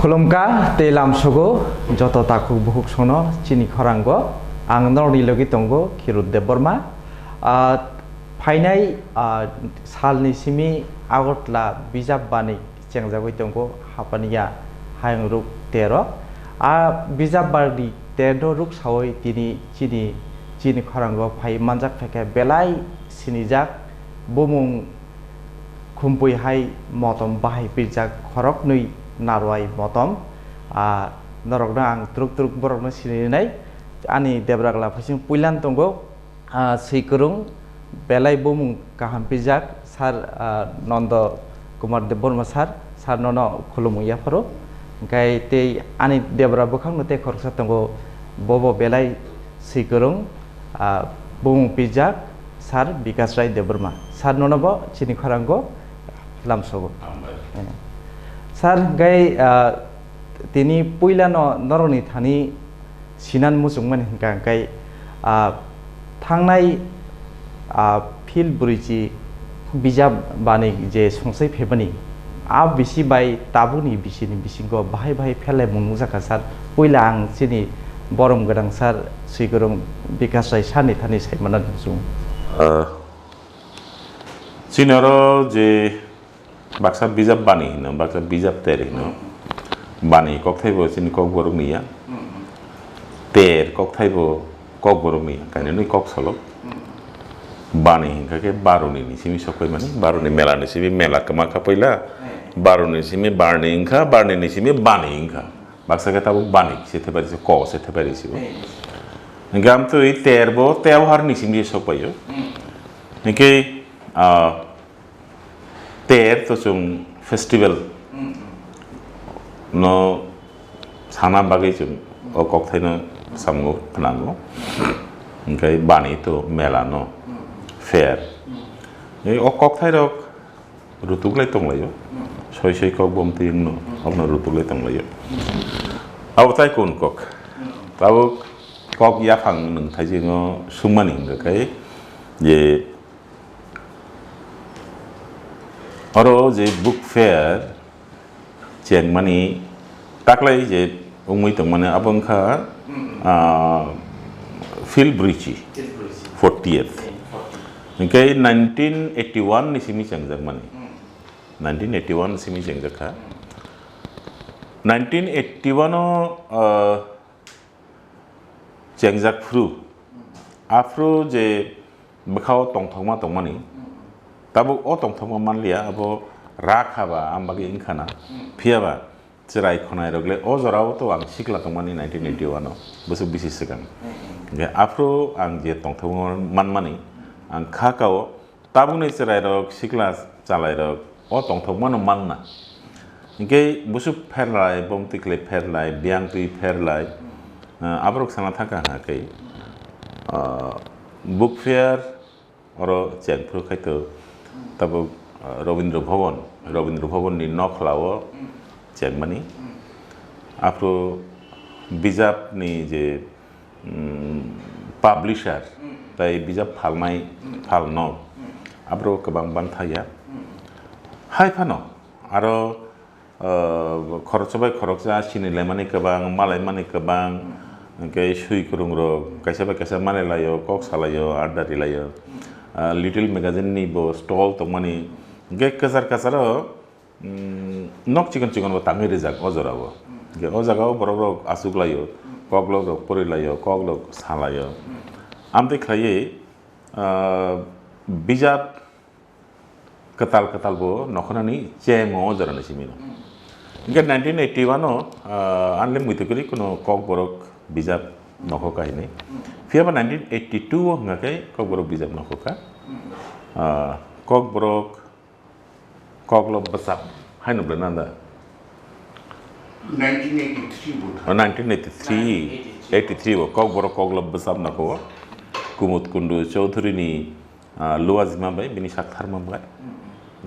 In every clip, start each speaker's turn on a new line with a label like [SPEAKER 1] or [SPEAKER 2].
[SPEAKER 1] Khulumka telam sogo joto taku buhuk sono Chini Khorang go ang norni logi tongo kirut Debbarma phainai salni simi Agartala Bijab Banik chengjagoi tongo hapaniya hayang ruk tero Bijab bardi tero ruk sawoi tini Chini Khorang go phai manjak pheke belai sinijak bumung kumpui hai motom bahai pijak khorok nui narwai motom norokna ang truk borokna sininai ani Debbarma phasing puilan tongo sikurung belai bumung kaham pijak sar nondo Kumar Debbarma sar nono khulumung yaparo kai te ani Debbarma bukhang no te khorsa tongo bobo belai sikurung bumung pijak sar Bikash Debbarma sar nono bo Chini Khorang go lamsogo sar gai tini puila no noroni thani sinan musungman hingka gai thangnai phil burichi Bijab Banik je songsai phebani bisi bai tabuni bisini bisingo bahai phele mungjaka sar puila ang chini borom gadang sar sigorom Bikash sani thani saimana sung
[SPEAKER 2] sinoro je baksa Bijab bani no baksa Bijab teri no bani kok thaibo sin kok borok niya ter kok thaibo kok borok niya kaine nui kok solo bani kake baroni ni simi sokoi mani baroni mela ni simi mela kama kapoila baroni simi barni inka barni ni simi bani inka baksa ka tabu bani sethe bari se ko sethe bari sibo ngam to i terbo tewhar ni simi sokoyo nike ter to chung festival no sana bagai chung o kok thai no samgo phnango ngai bani to mela no fair ei o kok thai rok rutuk lai tong layo soi kok bom ting no opno rutuk lai tong layo au tai kun kok tau kok ya phang nung thai jingo sumani ngai je oro je book fair cheng mani taklai je umui tong mane abangkha Phil Brichi 40th okay 1981 ni simi chengjak mani 1981 simi chengjak kha 1981 chengjak fru afro je bakhao tongthongma tongmani tabo o tongthongma manlia abo rakhaba ambagi inkhana phiaba chirai khonai rogle o jorao to ang sikla tongmani 1981 bosu bisi sigang ge afro ang je tongthongma manmani ang khakao tabune chirai rok sikla chalai rok o tongthongma no manna ge bosu pherlai bomtikle pherlai biang tui pherlai abrok sana thaka ha kai book fair oro chengpru khaito tabo Robindra Bhavan ni nokhlao chengmani afro Bijab ni je publisher tai Bijab phalnai phalno afro kabang banthaya hai phano aro khoroksabai khoroksa sini lemani kabang malai mani kabang kai sui kurung ro kaisa mane layo kok salayo adari layo little magazine ni bo stall to mani ge kasar nok chicken bo tangi rezak ojora bo ge ojaga borok asuk layo koglok rok porilayo koglok salayo amte khlaye bijab ketal bo nokhonani chemo jarani simino inga 1981 no anle muitukuri kono kok borok bijab nokhoka hine fiaba 1982 ngakai kok borok bijab nokhoka kok borok koglok besap haino Mg.Nanda 1983 wo kok borok koglok besap nako kumut kundu chaudhuri ni luwa zima bai bini sakthar mambai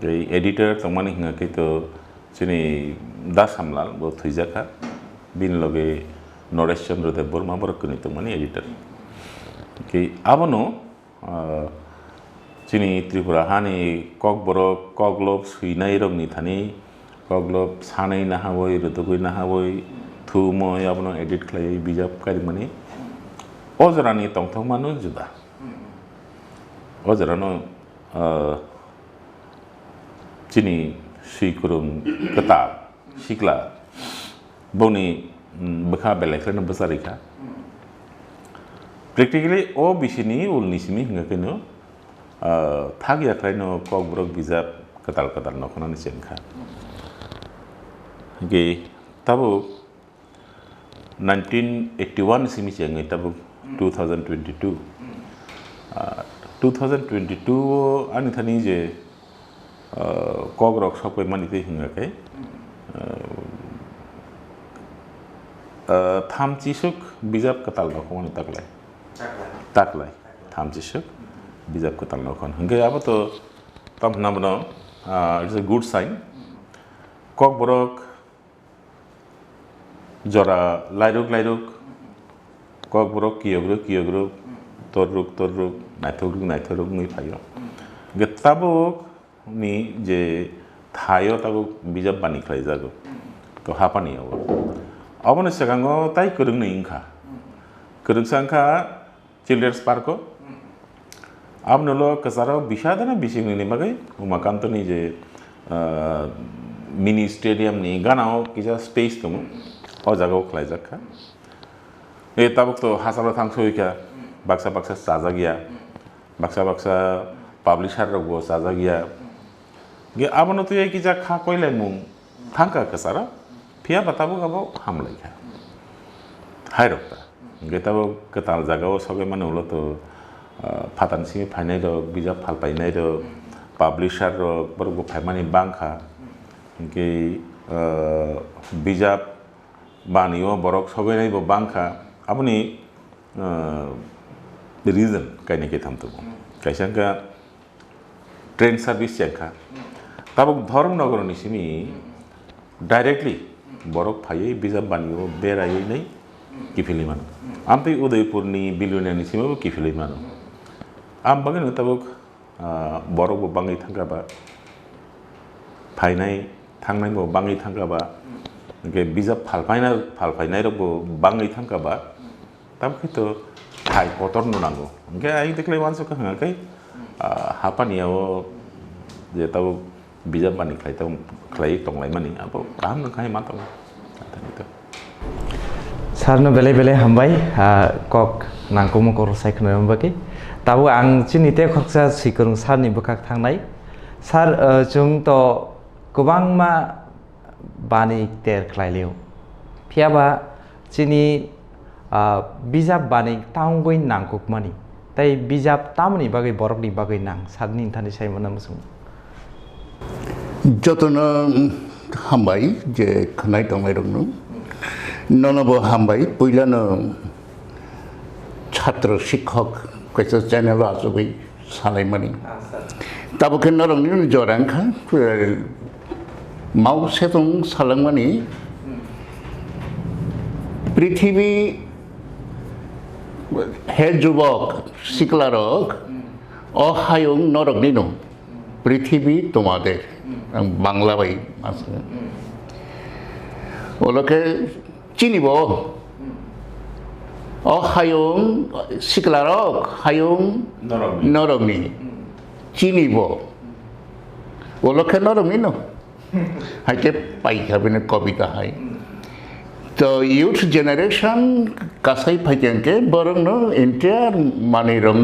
[SPEAKER 2] gai editor tongmani ngakai to chini das hamlal bo thuijaka bin loge Noresh Chandra Debbarma borok kuni tongmani editor ki abono chini Tripura hani kok borok koglok suinai rok ni thani koglok sanai na hawoi rutugui na hawoi thumo abono edit khlai bijab kari mani ojrani tongthong manu juda ojrano chini sikurung ketab sikla boni bekha belekhlena besarika practically o bisini ulni simi ngakeno thagi aklaino kok borok bijab ketal nokhonani chengkha ge tabu 1981 simi chengai tabu 2022 ani thani je kok rok sokai manite hingakai thamchisuk bijab ketal nokhon taklai thamchisuk bijab ketal nokhon hingai abato tam namno it's a good sign kok borok jora lairuk kok borok kiyogruk torruk naithoruk ngi phayo getabuk ni je thayo tabuk bijab bani khlai jago to hapani abo abone segango tai kurung ni ingkha kurung sangkha children's park abnolo kasaro bishadana bising ni bagai umakanto ni je mini stadium ni ganao kisa space tumu o jago khlai jakha e tabuk to hasalo thangsoika baksa sajagia baksa publisher rogo sajagia ge abono to ei kija kha koile mung thangka kasara phia batabu gabo hamlai kha hairokta ge tabo ketal jagao sobe mane ulo to phatan simi phainai ro bijab phal painai ro publisher ro borgo phaimani bangkha ge bijab banio borok sobe nai bo bangkha aboni the reason kaini ke thamto kaisangka train service chekha tabuk Dharmnagar ni simi directly borok phai bijab banio berai nai kifiliman amte Udaipur ni Bilunia ni simi kifiliman am bagin tabuk borok bo bangai thangka ba phainai thangnai bo bangai thangka ba ge bijab phalpainai rok bo bangai thangka ba tabuk to thai kotor no nango ge ai dekle wanso ka ngakai hapaniao je tabuk bijab bani khlai tonglai mani abo kam no khai matong to
[SPEAKER 1] sarno bele hambai kok nangkomo kor saikno mbaki tabu ang chini te khoksa sikurung sarni bukak thangnai sar chung to kubangma bani ter khlaileu phiaba chini bijab bani taungoi nangkuk mani tai bijab tamni bagai borok ni bagai nang sarni thani saimona musung
[SPEAKER 3] jotona hambai je khnai tonglai rokno nonobo hambai puilano chhatra shikhok kaisa channel asobai salai mani tabo khen norong ni jorang kha mau setong salang mani পৃথিবী হে যুবক শিকলারক অহায়ং নরক নিনো পৃথিবী তোমাদের Bangla by আছে ওলোকে চিনিব অহায়ং শিকলারক হায়ং নরকনি চিনিব ওলোকে নরক নিনো হাইতে পাইখাবেন কবিতা হাই তো ইউথ জেনারেশন কাছাই ফাইকেনকে বরং এন্টায়ার মানে রং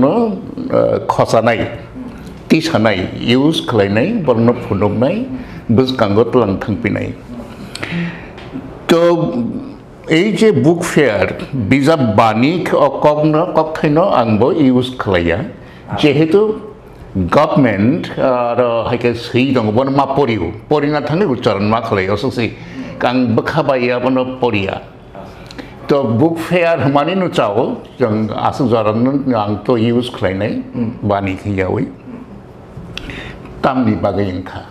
[SPEAKER 3] খসানাই টিসানাই ইউজ খালাयनाय বরং ফুনবनाय বুজকাঙ্গত লাং थांफिनाय তো এই যে বুক ফেয়ার বিজাব বানিক কখনো আংবো ইউজ খালায়া যেহেতু গভর্নমেন্ট আর হাইকে সেই দङ বন मा পরিনা थाङो उच्चारण मा खालायो ससै आं बखाबाया बनो परिया तो बुक फेयर हमानी नु चाओ जों आसु जरन आं तो यूज खालायनाय बानी खियावै तामनि बागै इंखा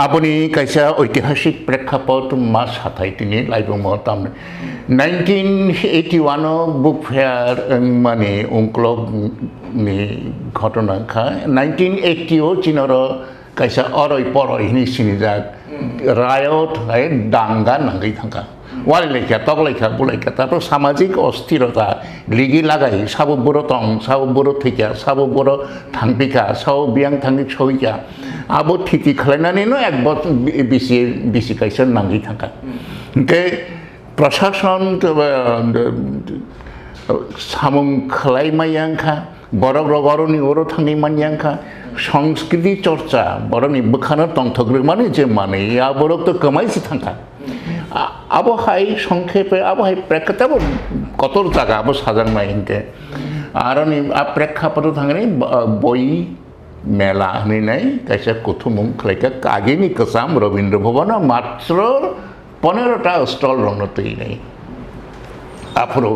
[SPEAKER 3] আপনি কাইসা ঐতিহাসিক প্রেক্ষাপট মা সাথাই তিনি লাইবম তাম 1981 বুক ফেয়ার মানে উংক্লব নি ঘটনা খা 1980 চিনর কাইসা অরই পরই নি সিনিজাক রায়ট হয় দাঙ্গা নাঙ্গै থাকা ওয়ালাইকা তগলাইকা বুলাইকা তারপর সামাজিক অস্থিরতা লিগি লাগাই সাবো বড় টং সাবো বড় থৈকা সাবো বড় থাংপিকা সাবো বিয়াং থাংপিক সইকা আবো ঠিকি খালাयनानैनो এক বছর বেশি কাইসা নাঙ্গै থাকা কে প্রশাসন সামুং খালাयमायांखा বরক রগরনি ওরো থাङै मानयांखा সংস্কৃতি চর্চা বরনি বখানো তংথগ্র মানে যে মানে আবরক তো কমাইছি থাকা আবহাই সংক্ষেপে আবহাই প্রেক্ষাপট কত জায়গা আবো সাজান মাইনকে আর প্রেক্ষাপট থাঙै বই মেলা হইনাই কাইসা কুথুমুং খালাयका আগেনি কসাম রবীন্দ্র ভবন মাত্র 15টা স্টল রং তৈরি আফরো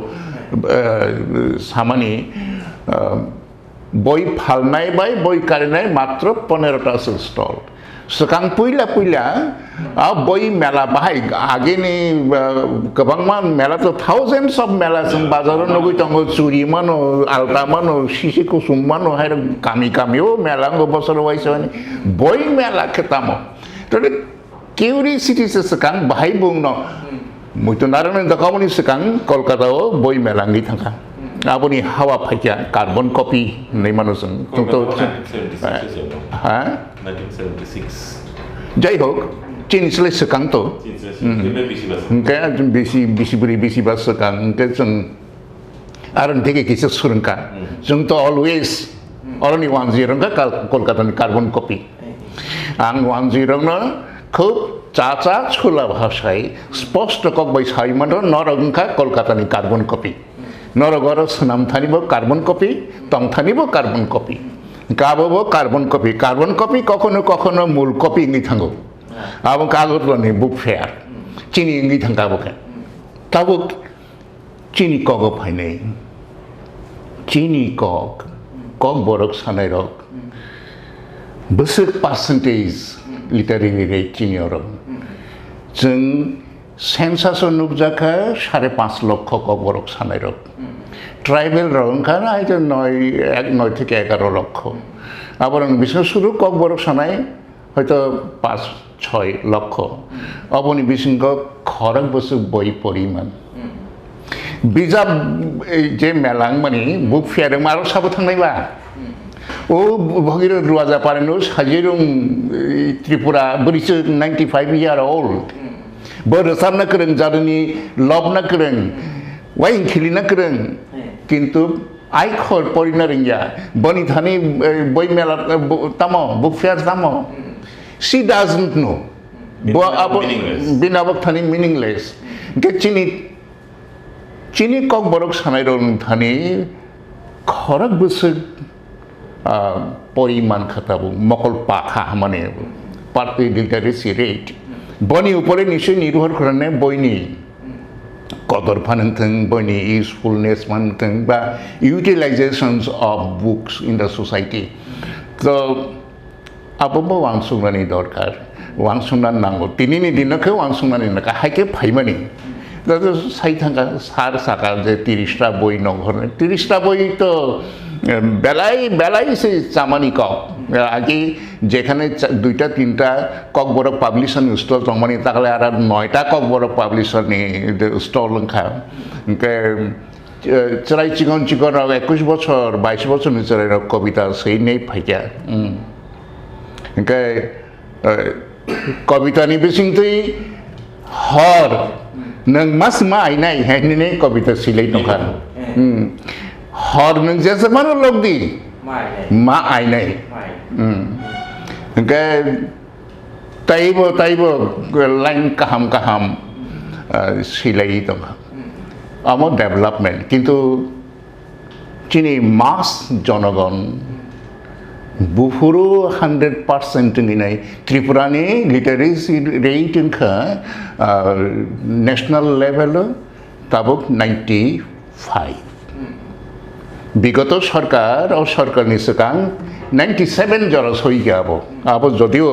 [SPEAKER 3] সামানি বই ফালনাय বাই বই কারিনাय মাত্র 15টা স্টল সেকাং পুইলা বই মেলা বাহাই আগেনি গোबांमान मेला तो थाउजेंड्स ऑफ मेला जों बाजाराव नगै दङ चुरि मानो आलता मानो सिसि कुसुम मानो हाय कामिओ मेला बसर वाइसो बय मेला खेतामो तो किउरिसिटी से सेकां बाहाय बुंनो मुइतो नारायण दकामनि सेकां कलकातायाव बय मेला नगै थांखा आबनि हावा फाइका कार्बन कपि नै मानुजों तो हाँ 1976 যাই হোক চিনিসলে সেকান্ত বেশি বাস সেকাং जों आरन থেকে কিছু সুরঙ্কা जों তো অলওয়েজ অরনি 10 কলকাতাनि कार्बन कपि आं 10 খুব চাচা ছোলা ভাষায় স্পষ্ট ককবাই সাইমান নরগঙ্কা কলকাতাनि कार्बन कपि নরগর সুনামথানিব कार्बन कपि তংথানিব कार्बन कपि गाबो कार्बन कपि कखनो मूल कपि इंगै थांगो आबो कागजनि बुक फेयर चिनी इंगै थांगाबोके ताबो चिनी कग फाइनाय चिनी कग बरक सानाय रक बोसोर पार्सेंटेज लिटारेरि रेट चिनी रक जों सेंसास नुबजाखा 5.5 लाख कग बरक सानाय रक ट्राइबल रंखाना आइज 9 থেকে 11 লক্ষ আবার বিশেষ শুরু কক বরক সানাই হয়তো 5-6 লক্ষ অবনি বিসঙ্গ খরং বসু বই পরিমাণ বিজাব এই যে মেলাং মানে বুক ফেয়ার মারো সাবো থাंनायबा ও ভগির রুয়াজা পারেনো সাজিরুং ত্রিপুরা বরিস 95 ইয়ার ओल्ड বরসামনা করং জাদুনি লবনা করং ওয়াইং খিলিনা করং কিন্তু আইখর পরিনা রিংয়া বনি থানি বই মেলা তামো বুক ফেয়ার তামো she doesn't know বিনাবক থানি মিনিংলেস গে চিনি কক বরক সানাই রং থানি খরক বসে পরিমাণ খাতাবো মকল পাখা মানে পার্টি লিটারেসি রেট বনি উপরে নিশ্চয় নির্ভর করে বইনি कदर फानथों बयनि usefulness मानथों बा utilizations of books in the society तो आबो वांसुंनानि दरकार वांसुंनानि नांगौ दिनैनि दिनखौ वांसुंनानि नाका हायके फाइमानि तो साइ थांगा सार साका जे 30टा बय नगर 30टा बय तो বেলাই সে চামানি কক আগে যেখানে 2টা 3টা কক বড় পাবলিশার স্টল জমানি তাহলে আর 9টা কক বড় পাবলিশার নি স্টল খা চড়াই চিকন 21 বছর 22 বছর চড়াই কবিতা সেই নেই ফাইকা কবিতানি বিসিংতই hor nang mas ma ainai hainine kobita silai tongkhan hor nang jesa mano logdi ma ainai ke taibo lain kaham silai tongkhan amo development kintu chini mass jonagon bufuru 100% nginai Tripura ni literacy rate inka national level tabuk 95 bigoto sarkar o sarkar ni sekang 97 joros hoi gabo abo jodio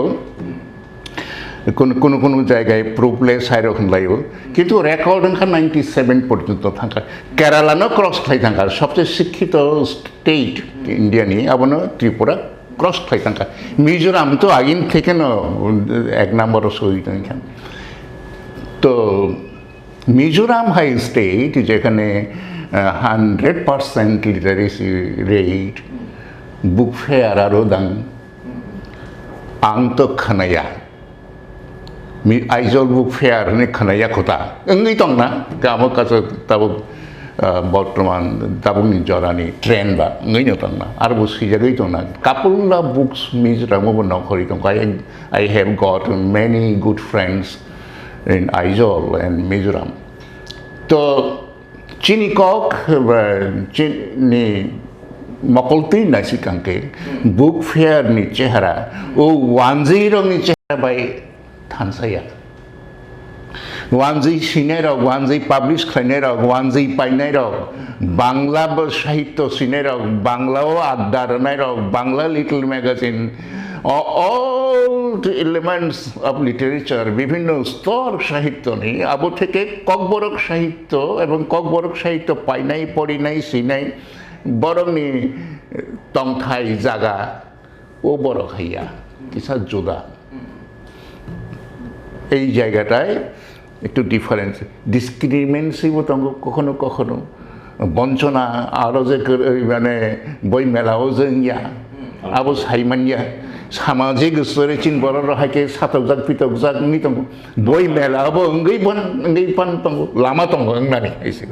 [SPEAKER 3] কোনো জায়গায় প্রুফলেস হাইরকম লাইও কিন্তু record ওখানে 97 পর্যন্ত থাকা কেরালানো cross খাই থাকা সবচেয়ে শিক্ষিত স্টেট ইন্ডিয়ানি আবনো ত্রিপুরা ক্রস খাই থাকা মিজোরাম তো আগিন থেকে ন 1 নম্বর সহিত এখানে তো মিজোরাম হাই স্টেট যেখানে 100% লিটারেসি রেট বুক ফেয়ার আরো দাং আং তো খানায়া আইজল বুক ফেয়ার নে খানায়া খোতা ওই দং না গামো কাছে তাবো বর্তমান দাবুনি জরানি ট্রেন বা ওই দং না আর বু সিজাগই দং না কাপুলা বুকস মিজোরাম বো নখরি দং I have got many good friends in Aizol and Mizoram তো Chini kok Chini মকলতি নাইসি কাঙ্কে বুক ফেয়ার নি চেহারা ও 10 নি চেহারা বাই থানসায়া 10 সিনে রক 10 পাবলিশ খাইনে রক 10 পাইনে রক বাংলা সাহিত্য সিনে রক বাংলাও আড্ডারনাই রক Bangla little magazine all the elements of literature বিভিন্ন স্তর সাহিত্য নি আবো থেকে ককবরক সাহিত্য এবং ককবরক সাহিত্য পাইনাই পড়িনাই সিনাই বরংনি তংথাই জাগা ও বড় খাইয়া কিসা জোদা এই জায়গাটায় একটু ডিফারেন্স ডিসক্রিমিনেন্সিও তঙ্গ কখনো কখনো বঞ্চনা আরো যে মানে বই মেলাও জঙ্গিয়া আবো সাইমানিয়া সামাজিক স্তরে চিন বড় রহাকে সাতক জাগ পিতক জাগ নি তঙ্গ বই মেলাবো অঙ্গই পান তঙ্গ লামা তঙ্গ অঙ্গানি এসে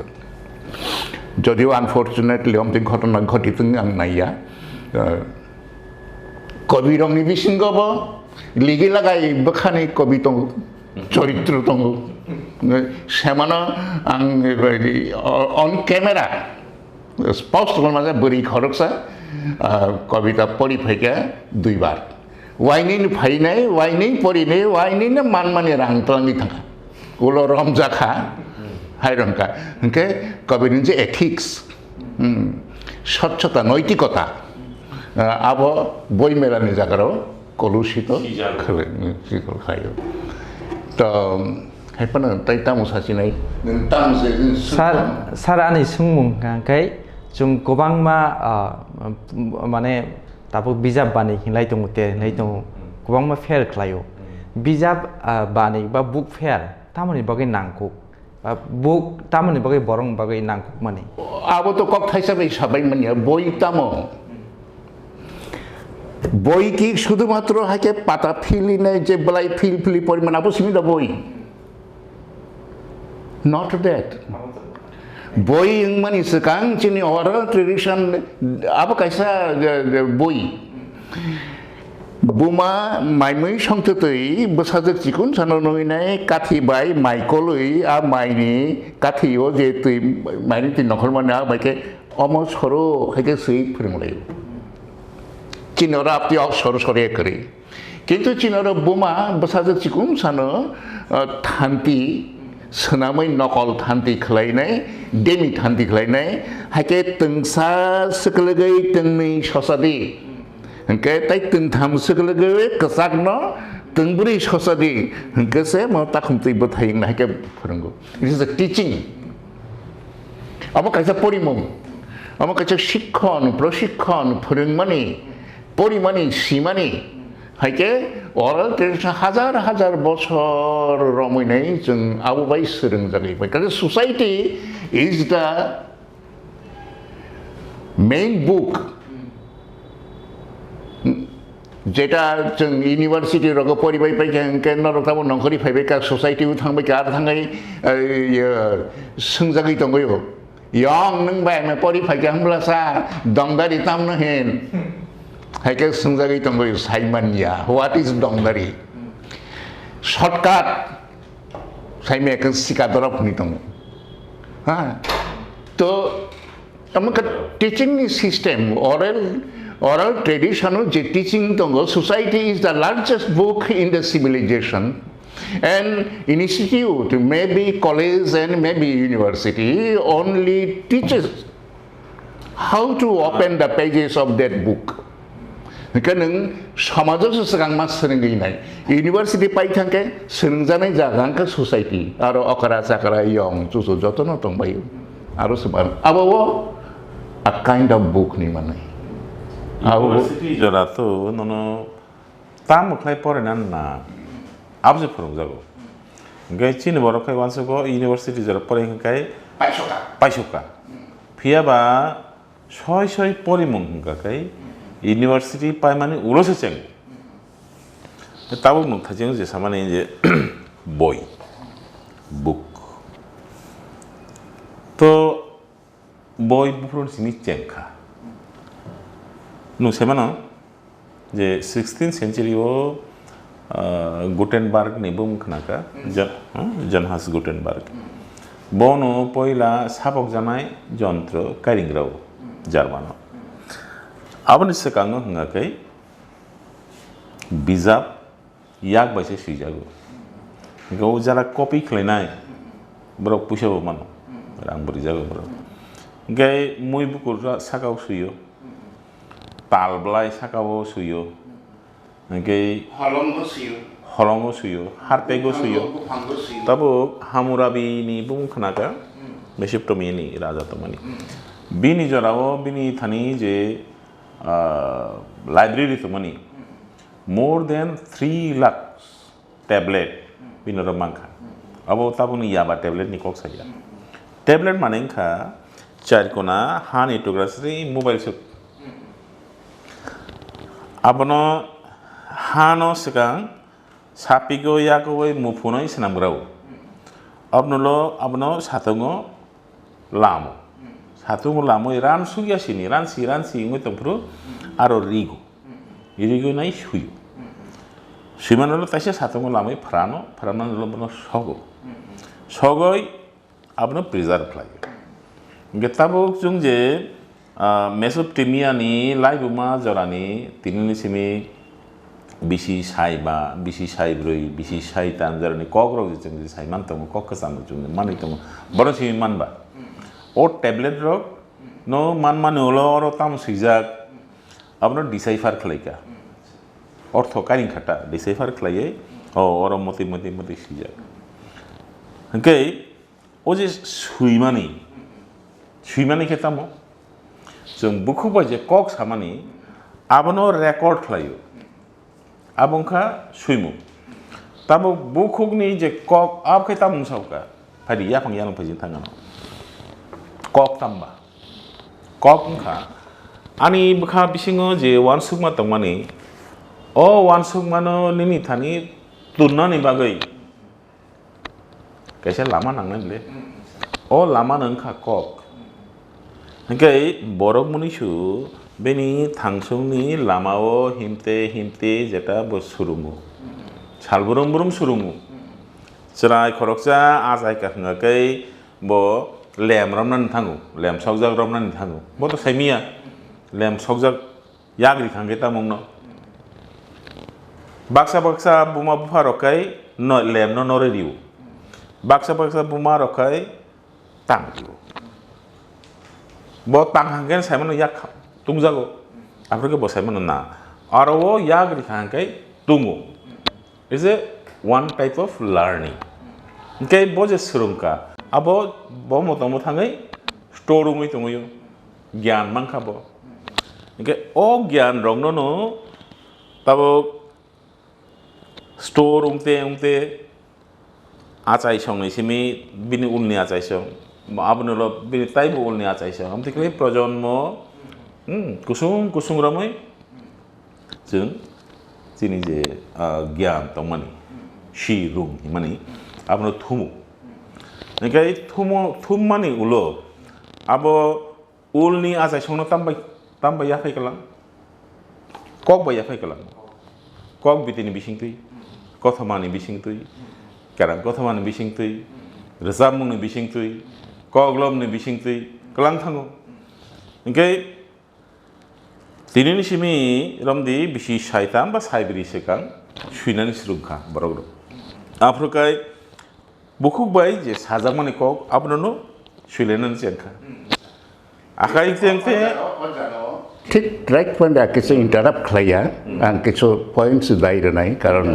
[SPEAKER 3] যদিও আনফর্চুনেটলি অমতি ঘটনা ঘটিত আং নাইয়া কবি রংনি বিসিঙ্গব লিগি লাগাই বখানি কবি দं চরিত্র দं সেমানো আং অন ক্যামেরা স্পষ্ট মাঝে বরি খরকসা কবিতা পড়ি ফাইকা 2 বার ওয়াইনিন ফাইনাই ওয়াইনিন পড়িনে ওয়াইনিন মানমানি রাংতলাঙ্গি থাকা ওলো রমজাখা হাইরঙ্কা ওকে কবির যে এথিক্স স্বচ্ছতা নৈতিকতা আবো বই মেলানি জায়গারও কলুষিত খাই তো হাইপানো তাই তামো সাচিনাই
[SPEAKER 1] सार आंनि सोंमुंखाय जों गोबांमा माने दाबो बिजाब बानि हिंलाय दङ तेलाय दङ गोबांमा फेयार खालायो बिजाब बानि बा बुक फेयार तामनि बागै नांगौ बुक तामनि बागै बरं बागै नांगौ माने
[SPEAKER 3] आबो तो कक थाइसाबै साबाय मानिया बই तामो বই কি শুধুমাত্র হাকে পাতা ফিলি নাই যে বলাই ফিলি পরিমাণ আবো সীমিত বই not that বই মানে সেকাং চিনি oral tradition আবো কাইসা বই বুমা মাইমৈ সংততৈ বসাজক চিকুন সানো নইনাই কাঠি বাই মাইকলৈ আ মাইনি কাঠিও যে তুই মাইনি তুই নখর মানে আ বাইকে অম সরো হাকে সই ফিরমলাই চিনরা আপনি সরসরে করে কিন্তু চিনরা বুমা বসাজক চিকুন সানো থান্তি सोनामै नकल थान्ति खलायनाय डेमि थान्ति खलायनाय हाके तंसा सकलगै तंनै ससादि हंके तै तंथाम सकलगै कसाकनो तंब्रै ससादि हंकेसे म ताखुमतै बथायिं हाके फोरोंगो इट इज अ टीचिंग अब कायसा परिमं अब कायसा शिक्षण प्रशिक्षण फोरोंमानि परिमानि सीमानि हाइके oral tradition हाजार बছर रमैनाय जों आबोबाय सोलों जागैबाय because society is the main book जेटा जों इउनिभार्सिटी रग परिबाय पाइके नरताबो नखरि फाइबाय का सोसाइटी उ थांबाय का थांगाय सोंजागै दंगयो यं नों बाय मे परि फाइके हमला सा दंदारि तामनो हेन हाइके सोंजागै दंगयो साइमानिया व्हाट इज दंदारि शॉर्टकट साइमे के सिकादरफ नि दं हा तो हमका teaching system oral traditional teaching tongo society is the largest book in the civilization and institute maybe college and maybe university only teaches how to open the pages of that book 그러니까 समाज에서 서강만 쓰는 게 있나요? 유니버시티 파이탄게 쓰는자는 자간가 소사이티 아로 어카라 사카라 영 주소 저토노 동바요 아로 스반 아바워 a kind of book 니 만나요
[SPEAKER 2] University jora to nono tam khlai pore nan na abje phorong jago gai Chini borok kai wanso go university jora pore kai paisoka phia ba soi pori mong ka kai university pai mane ulose cheng tabu mong thajeng je samane je boy book to boy bufron sini chengkha नुसेमानो J 16th century वो Gutenberg नि Bum खनाका जनहास Gutenberg बोनो पहिला साबक जानाय जन्त्र कारिंग्राव जार्मानो आबनि सिगाङो हंगाकै बिजाब याक बायसे सुइजागो गौ जरा कपि खलायनाय book पुसाबो मानो रां बुरि जागो ब्र गै मुइ बुकुरा सागाव सुयो तालब्लाय साकावो सुयो ओंके हलंगो सुयो हारपेगो सुयो तबो हामुराबी नि बुं खनाका मेसिप्टोमिनि राजा तमानि बिनि जरावो बिनि थानि जे library तमानि more than 3 lakh tablet binoro mangkha abo tabuni yaba tablet ni kok saya tablet manengkha charkona hani tograsri mobile suk abono hano sigang sapigo yakowe mufunoi senamgrau abono satungo lamo ran sugya sini ran si ngutongpru aro rigo irigo nai suyu suimanolo taise satungo lamoi frano lobono sogoi abono preserve layo getabo jungje Mesopotamia ni laibuma jorani tinini simi bisi saiba bisi saibroi bisi saitan jorani kokro jeng sai mantongo kokkasam jung mani tongo boro simi manba o tablet rok no man olo oro tam sijak abno decipher khlaika ortho karing khata decipher khlaiye o oro moti sijak okay o je suimani ketamo जों बुखुबो जे कक सामानि आबनो record खलायो आबंखा सुइमु Tabo बुखुगनि जे कक आबखै ता मुसावका फादि याफां यानो फैजिन थांगानो कक ताम्बा ककखा आनि बखा बिसिङो जे वानसुकमा तंमानि ओ वानसुकमानो निनि थानि तुननानि बागै कैसे लामा नांनायले ओ लामा नंखा कक ओंखाय बरक मुनिसु बेनि थांसौनि लामाओ हिमते जेटा बसुरुमु सालबुरुम सुरुमु चराय खरकजा आजायका हंगाकै बो लेम रामनानै थांगौ लेम सौजाग रामनानै थांगौ बतो साइमिया लेम सौजाग याग्रि खांगे तामुंनो बाक्सा बुमा बुफा रखाय न लेम न नरे दिउ बाक्सा बुमा रखाय तां दिउ bo tang hangken saimano yak tungjago afrika bo saimano na arawo yagri hangkai tungu is a one type of learning okay bo je surungka abo bo motomo thangai store room tunguyo gyan mangkha bo okay o gyan rongno no tabo store umte achai songai simi bini unni achai song abonolo bini taibo ulni achai song amtikle projonmo kusung ramai जों chini je gyan tongmani shi rung himani abno thumu ngai thummani ulo abo ulni asai songno tambai ya phai kalang kok bai ya phai kalang kok bitini bisingtui kothomani bisingtui karam kothomani bisingtui rezamungni bisingtui koglomni bisingtui kalang thango ngai tinini simi romdi bisi shaitam ba saibri sekang suinani srungkha borogro afrokai bukuk bai je sajamani kok abnono suilenan jengkha akai jengte
[SPEAKER 3] ঠিক right point কিছু interrupt খাইয়া আং কিছু points দাইরে নাই কারণ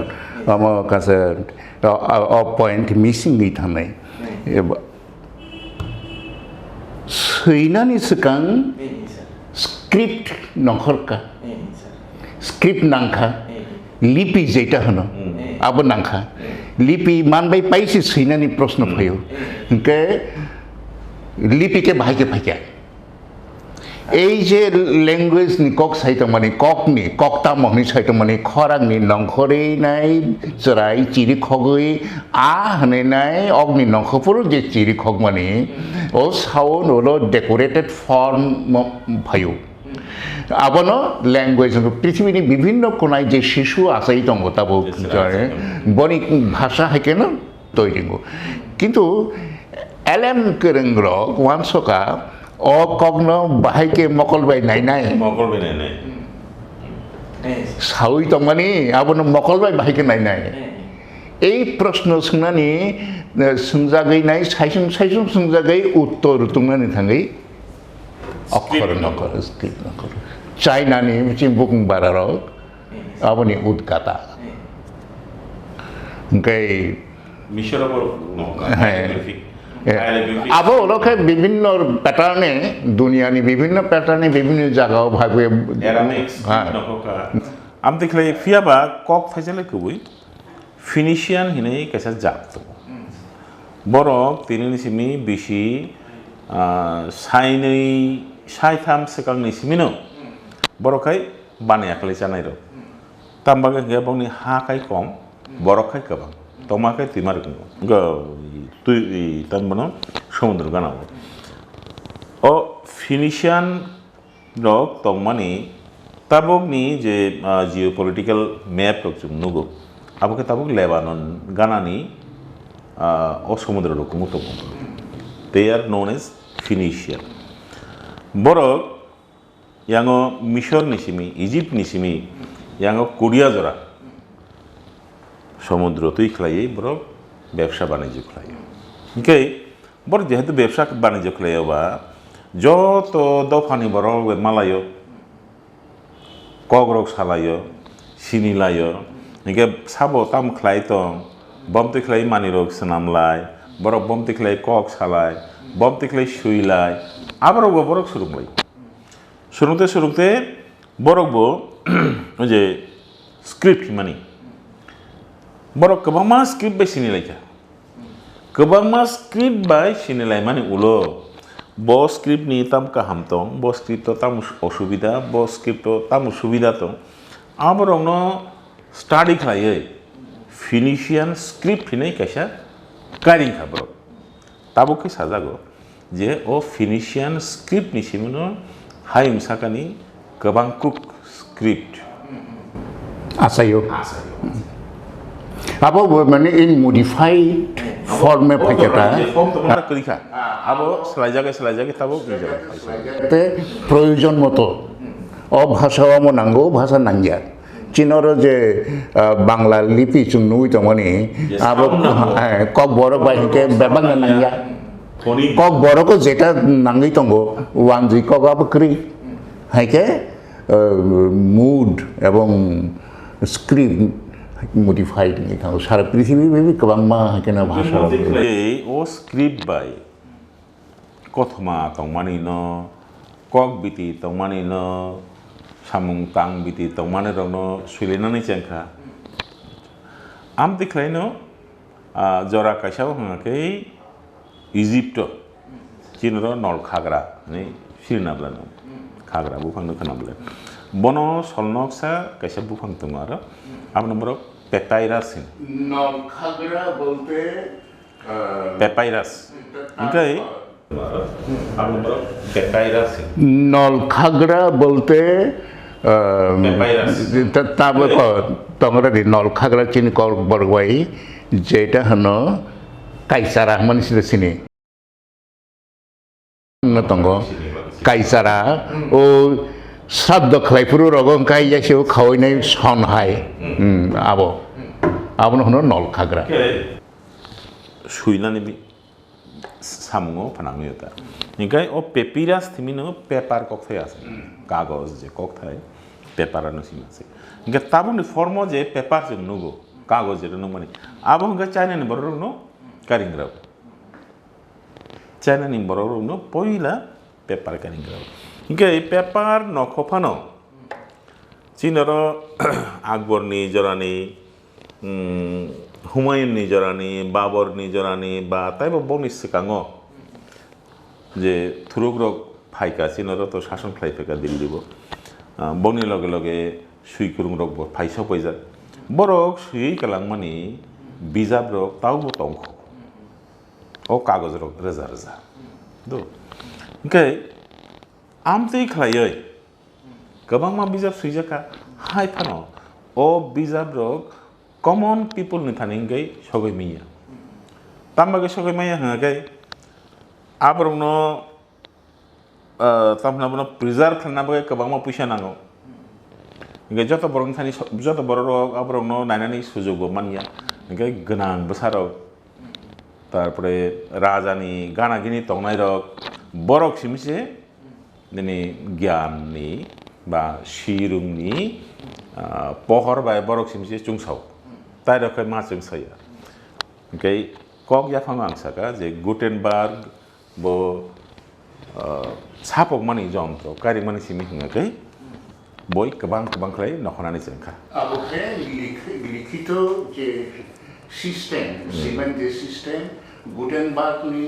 [SPEAKER 3] আমার কাছে point missing গই থানাই সৈনানি সিকাং স্ক্রিপ্ট নখরকা স্ক্রিপ্ট নাংখা লিপি যেটা হনো আবো নাংখা লিপি মানবাই পাইছি সৈনানি প্রশ্ন ফেও কে লিপিকে ভাইকে ফাইকা এই যে ল্যাঙ্গুয়েজ নি কক সাইতমানি ককনি ককতামনি সাইতমানি খরাংনি নংখরে নাই চরাই চিরি খগই আ হনে নাই অগ্নি নংখপুর যে চিরি খগমানি ও সাউন হলো ডেকোরেটেড ফর্ম ভাইও আবনো ল্যাঙ্গুয়েজ পৃথিবীর বিভিন্ন কোনায় যে শিশু আসাই দঙ্গ তাবো বনি ভাষা হাইকে না তৈরি কিন্তু এলএম কেরেংর ওয়ানসকা ও কগ্ন বাহাইকে মকলবাই নাই নাই সাউই তংমানি আবনো মকলবাই বাহাইকে নাই নাই এই প্রশ্ন সোংনানি সোংজাগৈ নাই সাইসুং সোংজাগৈ উত্তর তুংনানি থাঙ্গৈ অক্ষর নকর স্ক্রিপ্ট নকর চাইনানি চিম্বুকুং বারার আবনি উদ্গাতা ওকে
[SPEAKER 2] মিশরব
[SPEAKER 3] হ্যাঁ আবো ওরকে বিভিন্ন প্যাটার্নে দুনিয়ানি বিভিন্ন প্যাটার্নে বিভিন্ন জায়গা ভাবে
[SPEAKER 2] আমি দেখলে ফিয়াবা কক ফাইজালে কবই ফিনিশিয়ান হিনে কেসা জাগতো বরক তিনি সিমি বেশি সাইनै সাইথাম সেকালনি সিমিনো বরকাই বানায়াखलै জানাইरो तामबागे गेबंनि हाकाय कम बरखाय गोबां तमाखाय तिमार तुई तानबनो समुद्र गानाव ओ फिनिशियान रक तंगमानि ताबकनि जे जिअपलिटिकल मैप रक जों नुगो आबके ताबक लेबानन गानानि ओ समुद्र रक मुतो they are known as Phoenician बरक यांगो मिशर निसिमी इजिप्ट निसिमी यांगो कोरिया जरा समुद्र तुई खलायै बरक व्यवसा बाणिज्य खलायो ओके बर जेहेतु व्यवसा बाणिज्य खलायोबा जत दफानि बरक मालायो कग्रक सालायो सिनि लायो इके साबो ताम खलाय दं बमते खलाय मानि रक सनामलाय बरक बमते खलाय कक सालाय बमते खलाय सुइलाय आबरक बरक सुरुंलाय सुरुंते बरकबो जे स्क्रिप्ट मानि बरक गोबांमा स्क्रिप्ट बाय सिनिलायखा गोबांमा स्क्रिप्ट बाय सिनिलाय मानि उलो ब स्क्रिप्ट नि ताम काहाम दं ब स्क्रिप्ट ताम असुबिदा ब स्क्रिप्ट ताम सुबिदा दं आबरकनो स्टाडि खलायै फिनिशियान स्क्रिप्ट हिनै कायसा कारिं खाबरक ताबुके साजागो जे ओ फिनिशियान स्क्रिप्ट नि सिमनो हाइमसाकानि गोबां कुक स्क्रिप्ट
[SPEAKER 3] आसायो अब माने इन मडिफाइड फॉर्म में फैकेटा
[SPEAKER 2] फॉर्म तो मारा करिखा अब सलाइजागे ताबो
[SPEAKER 3] ते प्रयोजन मतो ओ भाषा मो नांगो भाषा नांगिया चीनर जे बांग्ला लिपि जों नुइ तमनि अब कक बरक बायके बेबांग नांगिया कक बरक जेटा नांगै तंगो वानजि कक अब क्रि हाइके मूड एवं स्क्रिप्ट मडिफाइड नहीं था सारा पृथ्वी में भी कबांगमा हाइकेना भाषा
[SPEAKER 2] ओ स्क्रिप्ट बाय कथमा तंगमानि न कक बिति तंगमानि न सामुं तां बिति तंगमानि रनो सुइलेनानै जेंखा आम दिखलायनो जरा कायसाव हाङाखै इजिप्ट चिनर नल खाग्रा नै सिरनाब्लानो खाग्रा बुफांनो खोनाब्ला bono solnok sa kaisa bufang tongo aro aboni borok papyrus
[SPEAKER 3] নল খাগড়া বলতে
[SPEAKER 2] papyrus ओमफ्राय aboni borok papyrus
[SPEAKER 3] নল খাগড়া বলতে তারপর তোমরা নল খাগড়া চিনি বরগবাই যেটা হলো কাইসারা মানুষের চিনি তঙ্গ কাইসারা ও শ্রাদ্ধ খাইপুর রগম কাইয়াছেও খাওয়াইনাই সনহাই আবনো হলো নল Khagra
[SPEAKER 2] suinani bi samungo panangyo ta nikai o papyrus thimino paper kok thai ase kagos je kok thai paper ano simase nikai tabuni formo je paper je nugo kagos je no mani abo nga china ni borok no karingrao china ni borok no poila paper karingrao nikai paper no khopano chinaro akbor ni jorani Humayun নিজরানি Babur নিজরানি বা তাইবা বনিস সিকাঙ্গ যে থুরুগ্রক ফাইকা চিনর তো শাসন খাইফেকা দিল দিব বনি লগে লগে সুই কুরুং রক ফাইসা পয়জা বরক সুই কালাং মানি বিজাব রক তাও তংখ ও কাগজ রক রেজা রেজা দো ओमफ्राय আমতেই খালাই गोबां मा बिजाब सुइजाका हाय फानो ओ बिजाब रक common people ni thaningai sogoi miya tambagai sogoi maya hangai abrongno tamna bono preserve khana bagai kabangma puisa nango ngai joto borong thani joto borok abrongno nainani sujogo manya ngai gnang besarok tarpore rajani gana gini tongnai rok borok simise nini gyan ni ba shirungni pohor bai borok simise chungsau তাই রকম মাছং সাইয়া ওকে cock জাফাং আংসাকা যে Gutenberg বো সাপক মানি যন্ত্র কারি মানি সিমি হঙ্গাকে বই কবাং কবাং খাই নখনানি জেংখা
[SPEAKER 3] আবকে লিখিত যে সিস্টেম সিমেন্ট যে সিস্টেম গুটেনবার্গ নি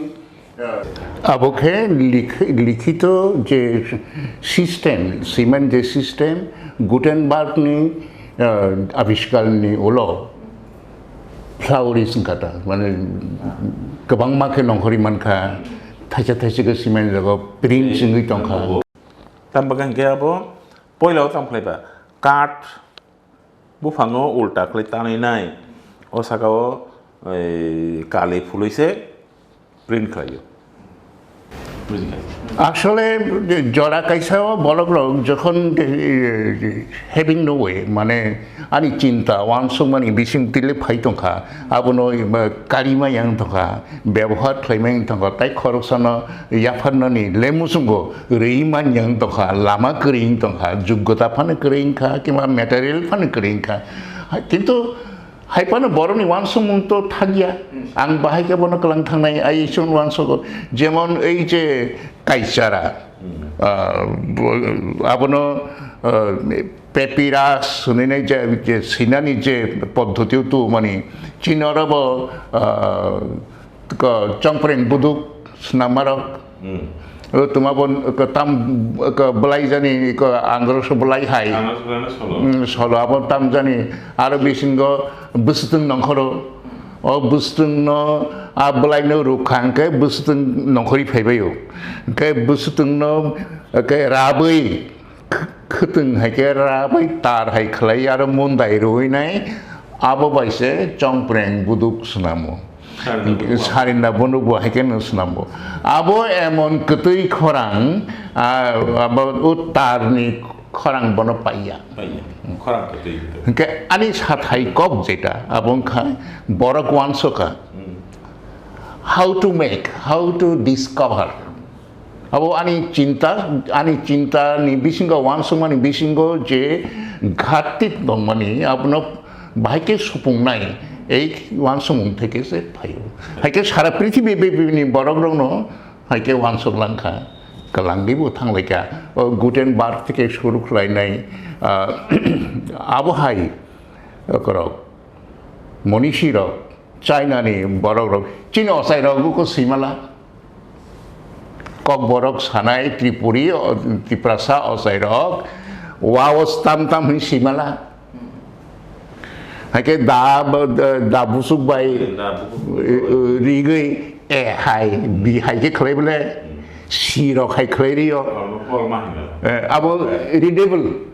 [SPEAKER 3] আবকে লিখিত যে সিস্টেম সিমেন্ট যে সিস্টেম গুটেনবার্গ নি আবিষ্কার নি ওলো फ्लावरिस कटा माने गोबां माखे नंखरि मानखा थाइसे थाइसेखौ सिमेन्ट जगो प्रिन्ट सिंगै दंखा
[SPEAKER 2] तामबागान गयाबो पयलाव तामफ्लायबा काट बुफाङो उल्टा खलै तानायनाय असागाव काले फुलैसे प्रिन्ट खायो
[SPEAKER 3] আসলে জরা কাইসাও বলগ্র যখন হ্যাভিং নো ওয়ে মানে আনি চিন্তা ওয়ানসং মানে বিসিং দিলে ফাইতংখা আবনো কারিমা ইয়াং তংখা ব্যবহার খাইমাং তংখা তাই খরকসান ইয়াফাননি লেমুসুঙ্গো রেইমান ইয়াং তংখা লামা করিং তংখা যোগ্যতা ফানে করিংখা কিংবা ম্যাটেরিয়াল ফানে করিংখা কিন্তু हाइपानो बर'नि वानसं मुंथ' थागिया आं बाहायके बनो कलां थांनाय आइसन वानसंखौ जेमन ओइ जे काइसारा आबनो पेपिरास होननाय जे सिनानि जे पद्धतियाव तो माने चिनरबो चंप्रें बुदुक स्नामारक तुमाबन ताम बलाई जानी आंग्रस बलाई हाय सल आबन ताम जानी आरो बिसिंग बुस्तुं नंखरो ओ बुस्तुं न आ बलाइनो रुखांके बुस्तुं नंखरि फाइबायो के बुस्तुं न के राबै खतुं हायके राबै तार हाय खलाई आरो मुन्दाय रोइनाय आबो बाइसे चंप्रें बुदुक सुनामो सारिना बनुबो हायके नसनामो आबो एमन कतै खरां आबो उतारनि खरां बनो पाइया
[SPEAKER 2] खरां कतै
[SPEAKER 3] के आनि साथाय कब जेटा आबंखा बरक वानसका हाउ टू डिस्कवर अब आनि चिंता नि बिसिंग वानसमानि बिसिंग जे घाटति दं मानि आपनो बाहायके सुफुंनाय এই ওয়ানসমুং থেকে সে ফাইও হাইকে সারা পৃথিবী বেবিনি বড়গ্রংনো হাইকে ওয়ানসংলাংখা কালাংদিবো থাংলাইকা গুটেন বার থেকে শুরু খালাইনাই আবহাই করক মনীষী রক চাইনানি বড়গ্রক চীন অসাই রগুকো সিমালা cock Borok Sanai Tripuri ত্রিপ্রাসা অসাই rock Wawas tam hin simala. Hake da busuk bai rigui hai bi hai ke klebele sirok hai klerio. Abo readable.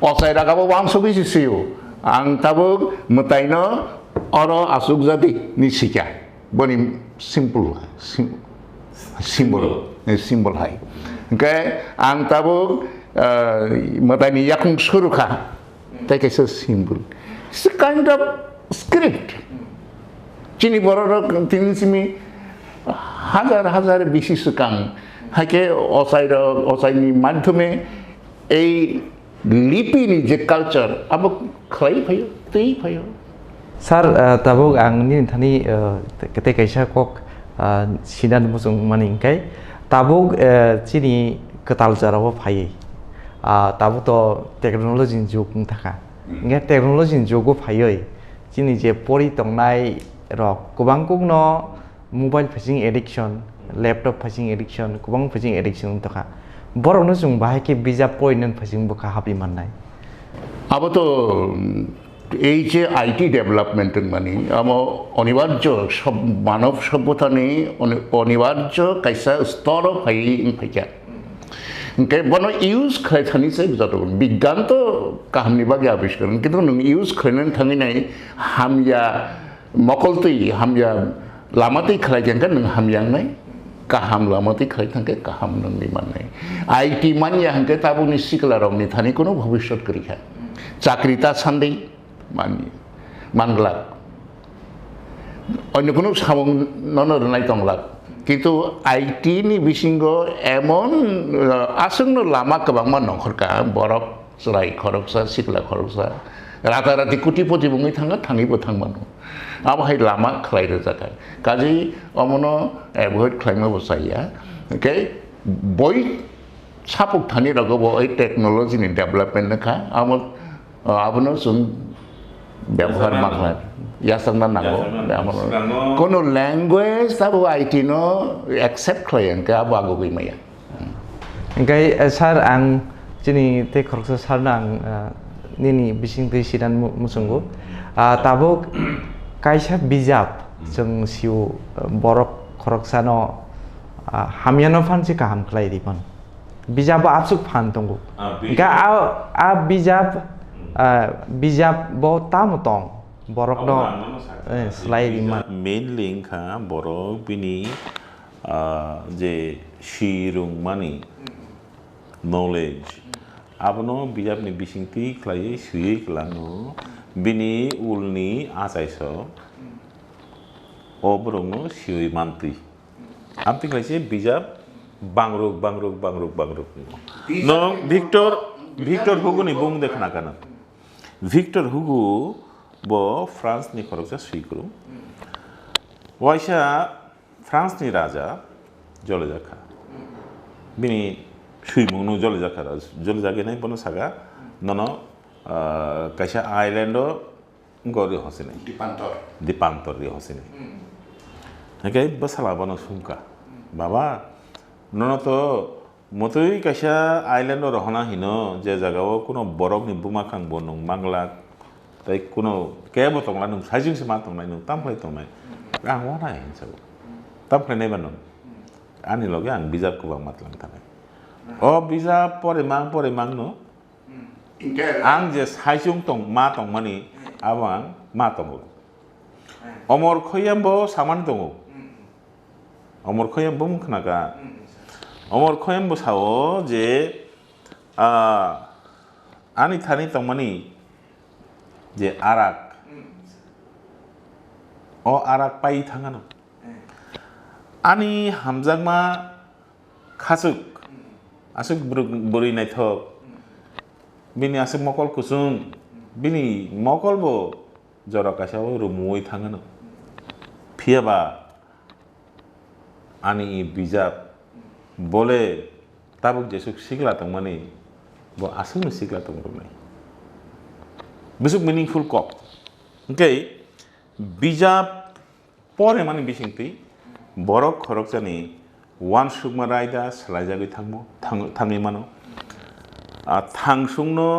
[SPEAKER 3] Osai rakabo wang sobi sisiu. Ang tabuk mutaino oro asuk jadi ni sika. Boni simple symbol hai. Okay, ang tabuk mutaini yakung suruka. That is a symbol. It's a kind of script. Chini borok tinisimi hazar bisi sukang. Hake osai ni madhume a lipi ni je culture abo khlai phayo tei phayo.
[SPEAKER 1] Sir, tabuk ang ni thani kete kaisa kok sinan musung maningkai tabuk chini ketal jarawa phai. Tabuk to technology juk thaka. Nge technology jugo phai chini je pori tongnai rok kubang kugno mobile phishing addiction, laptop phishing addiction, kubang phishing addiction thaka. Borok no jung bahai ke bijab poinen phishing bukha hapi mannai.
[SPEAKER 3] Abo to এই যে IT ডেভেলপমেন্টের মানে আমার অনিবার্য সব মানব সভ্যতা নেই অনিবার্য কাইসা স্তর ফাই ফাইকা ওকে বনো ইউজ খাই থানি চাই যত বিজ্ঞান তো কাহামনি বাগে আবিষ্কার কিন্তু নং ইউজ খাইনান থাঙি নাই হামিয়া মকলতই হামিয়া লামাতেই খাই থাঙ্কা নং হামিয়াং নাই কাহাম লামাতেই খাই থাঙ্কে কাহাম নংনি মান নাই আইটি মানিয়া হাঙ্কে তাবুনি সিকলা রংনি থানি কোনো ভবিষ্যৎ করি খা চাকরিতা সান্দেই manglak. Onyo kuno samong nono renai tonglak. Kitu IT ni bisingo emon asung no lama kebang man nongkorka borok serai koroksa sikla koroksa. Rata-rata kuti-poti bungi tangga tangi botang manu. Apa hai lama kelai rezakai. Kaji omono avoid klaima bosaya. Okay, boy sapuk thani rago boy technology ni development nakha. Abono sun ব্যবহার মাখলা ইয়াসংনা নাগো কোন language Tabo IT no accept খায়ন কা বাগো গইমায়া
[SPEAKER 1] গাই sir আং চিনি তে খরকসা sir নাং নিনি বিসিং তে সিদান মুসুঙ্গু তাবো কাইসা বিজাব जों सिउ बरक खरकसानो हामियानो फानसि काहाम खलाय दिपन बिजाब आबसुक फान दंगु गा आ बिजाब Bijab bo tamu tong borok no Salai lima
[SPEAKER 2] main link ha borok bini je shirung mani knowledge abono bijab ni bisingti klai sui klano bini ulni asaiso obrong no sui manti amti klai se bijab bangruk no Victor Hugo ni bung dekhna kana Victor Hugo bo France ni khoroksa suikru waisa France ni raja jolejaka bini suimungnu jolejaka nai bono saga nono kaisa island gori hosine dipantor ri hosine okay basala bono sumka baba nono to Motoi kaisa island or hona hino je jagao kuno borok ni bumakang bonung manglak tai kuno kebo tongla nung sajing sima tongnai nung tamplai tongnai ang wana hin sabu tamplai nei banon ani loge ang bijab ko bang matlang tanai o bijab pore mang no ang je sajung tong mani awang ma tongo omor khoyam bo saman tongo omor khoyam bo mukhnaka Omor khoyam bosao je ani thani tongmani je arak o arak pai thangano ani hamjagma asuk buri naithok bini asuk mokol kusung bini mokol bo jorakasao rumui thangano phiaba ani bijab bole tabuk jesuk sigla tongmani bo asung sigla tongmani besuk meaningful kok okay bijab pore mani bisingti borok khorokjani wan sukma raida salajagui thangmo thangi mano थांसुंनो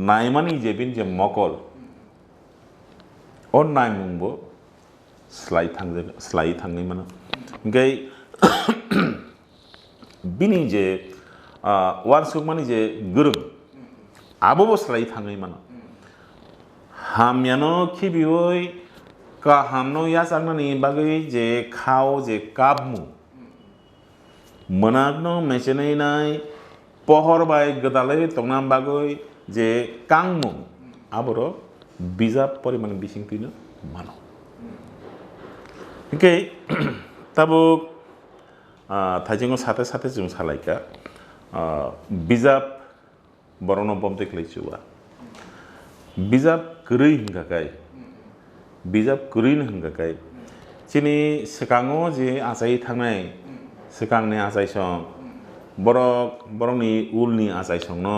[SPEAKER 2] नायमानि जे बिन जे मकल अन नायमुंबो स्लाय थाङै मानो ओमफ्राय बिनि जे वानसुकमानि जे गोरों आबो स्लाय थाङै मानो हामयानो खिबिवै काहामनो यासांनानि बागै जे खाव जे काबमु मोनागनो मेचेनाय पहर बाय गदालै तंनाम बागै जे कांमु आबरो बिजाब परिमाण बिसिंतिनो मानो ओके ताबो थाइजों साथे साथे जों सालायका बिजाब बरनो बमते खलैचुवा बिजाब गरै हिंगाकाय बिजाब गरैनो हिंगाकाय चिनि सिकाङो जे आजाय थांनाय सिकांनि आजाय सं बरकनि उलनि आजाय संनो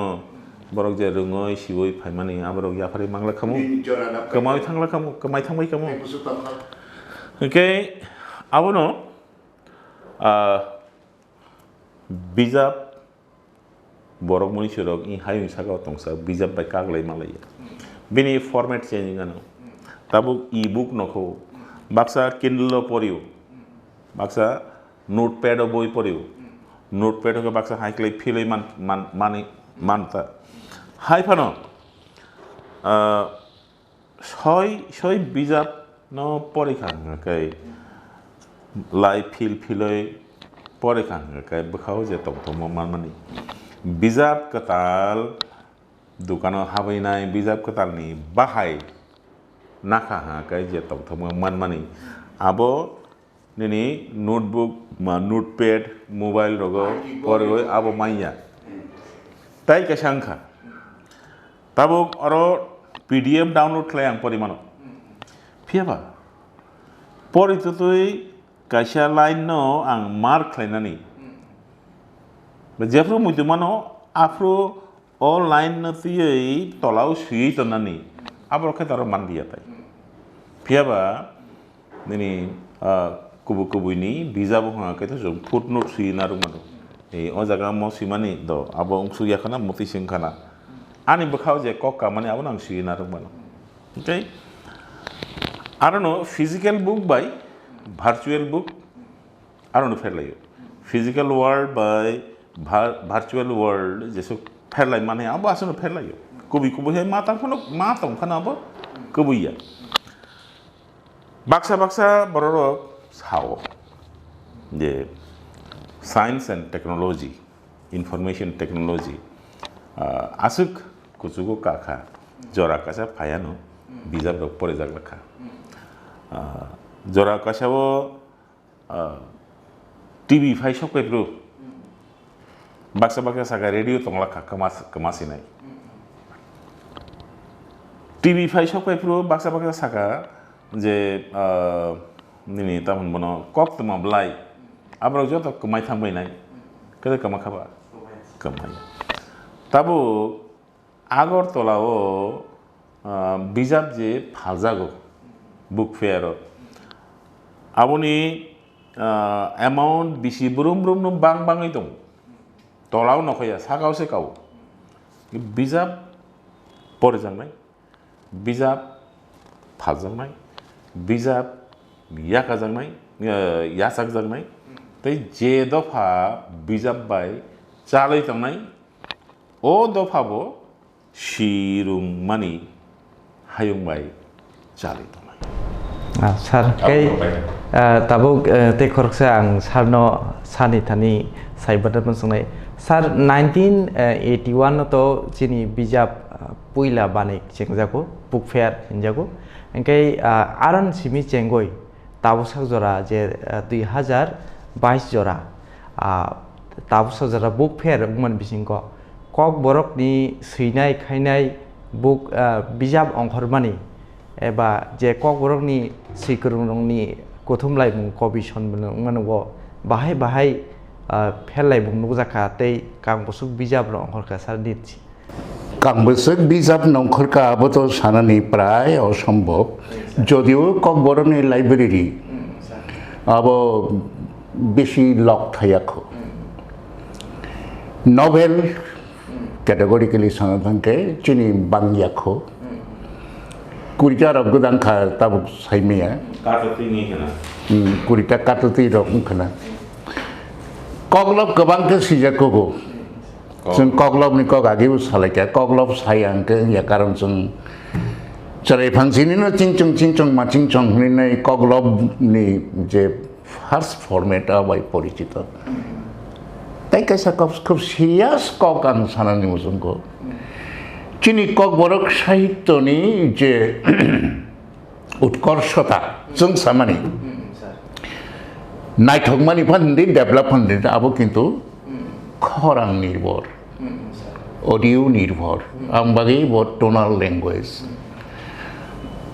[SPEAKER 2] बरक जे रोङै सिवै फायमानि आबरक याफारि मांला खामु कमाय थांला खामु कमाय थांबाय खामु ओके आबनो बिजाब बरक मनिसरक इ हायुं सागाव तंसा बिजाब बाय कागलाय मालाय बिनि फर्मेट चेंजिं आनो ताबु इ बुक नखौ बाक्सा किन्डल परियो बाक्सा नोटपैड बय परियो नोटपैड को बाक्सा हाइक्लै फिलै मानता हाइफानो सय बिजाब न परिखांगाखै लाई फिलै परिखांगाखै बखाव जे तंतम मानमानि बिजाब कताल दुकानाव हाबैनाय बिजाब कतालनि बाहाय नाखा हाकाय जे तंतम मानमानि आबो निनि नोटबुक नोटपैड मोबाइल रगो परगो आबो माइया ताई कशांखा ताबो अरो पीडीएफ डाउनलोड खालाय आं परिमानो फियाबा परितुतुय काशा लाइन नो आं मार्क खालायनानि जेफ्रु मुदुमानो आफ्रु अ लाइन नतियै तलाव सुयै तनानि आबो खेतारो मानदिया ताई फियाबा निनि कुबु कुबुनि बिजाब हाङाखै तो जों फुटनोट सुयिना रुमानो ए अ जागा म सिमानि द आबो अंसु याखाना मति सिंखाना आनि बखाव जे कक्का माने आबो नां सुयिना रुमानो okay I don't know physical book by virtual book I don't know फेरलायो physical world by virtual world जेसो फेरलाय माने आबो आसनो फेरलायो कुबि कुबि मा तांफनो मा तंखाना आबो कुबिया बाक्सा बररक साव जे science and technology information technology आसुक कुचुगो काखा जरा कासा फायानो बिजाब रक परे जागलाखा जरा कासावो टीवी फाइ सकेब्रु बाक्सा सागा रेडियो तंलाखा कमासिनाय टीवी फाइ सकेब्रु बाक्सा सागा जे निनि तामन बनो कक तमा ब्लाइ आब्राव जत कमाय थांबायनाय कदे कमाखाबा कमाय ताबो आगरतलाव बिजाब जे फाजागो बुक फेयर आबोनि अमाउंट बिसि ब्रुम बांबाङै दं तलाव नखया सागावसे काव बिजाब फरायजानाय बिजाब फाजानाय बिजाब याकाजांनाय यासाकजांनाय तै जे दफा बिजाब बाय चालै तंनाय ओ दफाबो शिरुं मानि हायुं बाय चालै तंनाय
[SPEAKER 1] सार कै ताबो ते खरकसे आं सारनो सानि थानि साइबदमन संनाय सार 1981 तो चिनि बिजाब पुइला बानै चेंजाको बुक फेयर हिंजाको ओंखाय आरन सिमि चेंगय ताबुसा जरा जे 2022 जरा ताबुसा जरा बुक फेयर उमन बिसिंको कक बरकनि सैनाय खायनाय बुक बिजाब अंखरमानि एबा जे कक बरकनि सिकरुंनि गथुमलाय मुं कबिसन मनगो बाहाय फेरलाय बुंनो जाखा तै कां बसुक बिजाब र अंखरका सार दिथि
[SPEAKER 3] कांबसक बिजाब नंखरका आबोत सानानि प्राय असम्भव जदिও कक बरनि लाइब्रेरी अब बेसी लक थायाखो novel categorically sanatangke chini bangyakho kurita rab godang kha tabuk saimia
[SPEAKER 2] Katati ni kana.
[SPEAKER 3] kurita katati rok khana koglop gobang ke sijakogo जों कगलबनि कग आगेबो सालायका कगलब सायांके या कारण जों चराय फांसिनिनो चिंचं माचिंचं हनिनै कगलबनि जे फार्स्ट फर्मेट बाय परिचित ताइ कैसा खूब सिरियास कग आं सानानि मोजोंको चिनि कग बरक साहित्यनि जे उत्कर्षता जों सामानि नायथकमानि फान्दि डेभलप फान्दि आबो किन्तु खरां निर्भर ऑडियो निर्भर आं बागै टोनाल लैंग्वेज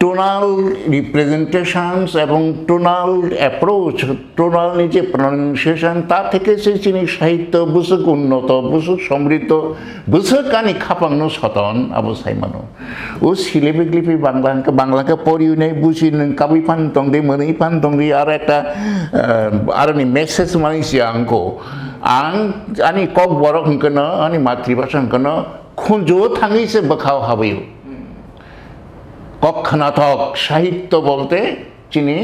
[SPEAKER 3] टोनाल रिप्रेजेंटेशंस एवं टोनाल अप्रोच टोनाल निजे प्रोनाउंसिएशन ता থেকে সে চিনি সাহিত্য বুসুক উন্নত বুসুক সমৃদ্ধ বুসুক কানি খাপাংনো সতন আবো সাইমানো ও সিলেবেগ্লিপি বাংলাকে পড়িও নাই বুঝি নং কাবি ফান দং দে মनै ফান দং দে আর একটা আরনি মেসেজ মানিসি আংকো आं आनी कक बरक हंकनो आनी मातृभाषा हंकनो खुंजो थांगैसे बखाव हाबयो कक खनाथक साहित्य बोलते चिनी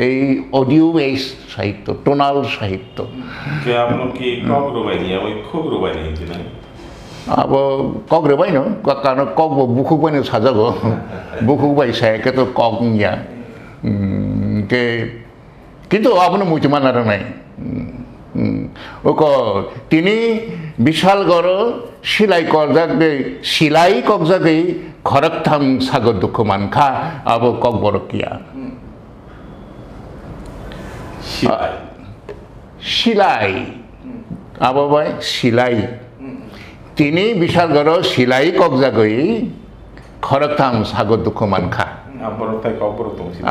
[SPEAKER 3] এই অডিও বেস সাহিত্য টোনাল সাহিত্য
[SPEAKER 2] কে আপনো কি কক রবাই দিয়া ওই খুব রবাই নিতে না
[SPEAKER 3] আবো কক রবাই ন কারণ কক বুকুক বাইনো সাজাগো বুকুক বাই সায়কে তো কক নিয়া কে কিন্তু আপনো মুইতমান আর নাই ওকো তিনি বিশাল গড় সিলাই করজাগে সিলাই ককজাগে খরকথাং সাগর দুঃখ মানখা আবো কক বরকিয়া সিলাই আবো ভাই সিলাই তিনি বিশাল গড় সিলাই ককজাগে খরকথাং সাগর দুঃখ মানখা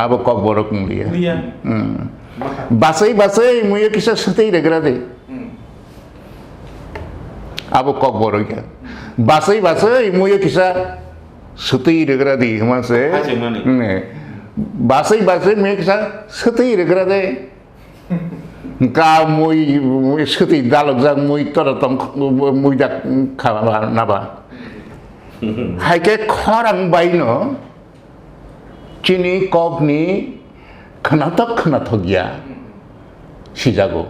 [SPEAKER 3] আবো কক বরক লিয়া Basai muya kisah setai regrade. Abu kok boroknya. Basai muya kisah setai regrade. Masa. Basai muya kisah setai regrade. Ka muy setai dalog zang muy toratong muy dak kawa naba. Hai ke khorang baino. Chini kok ni खनाथगिया सिजागो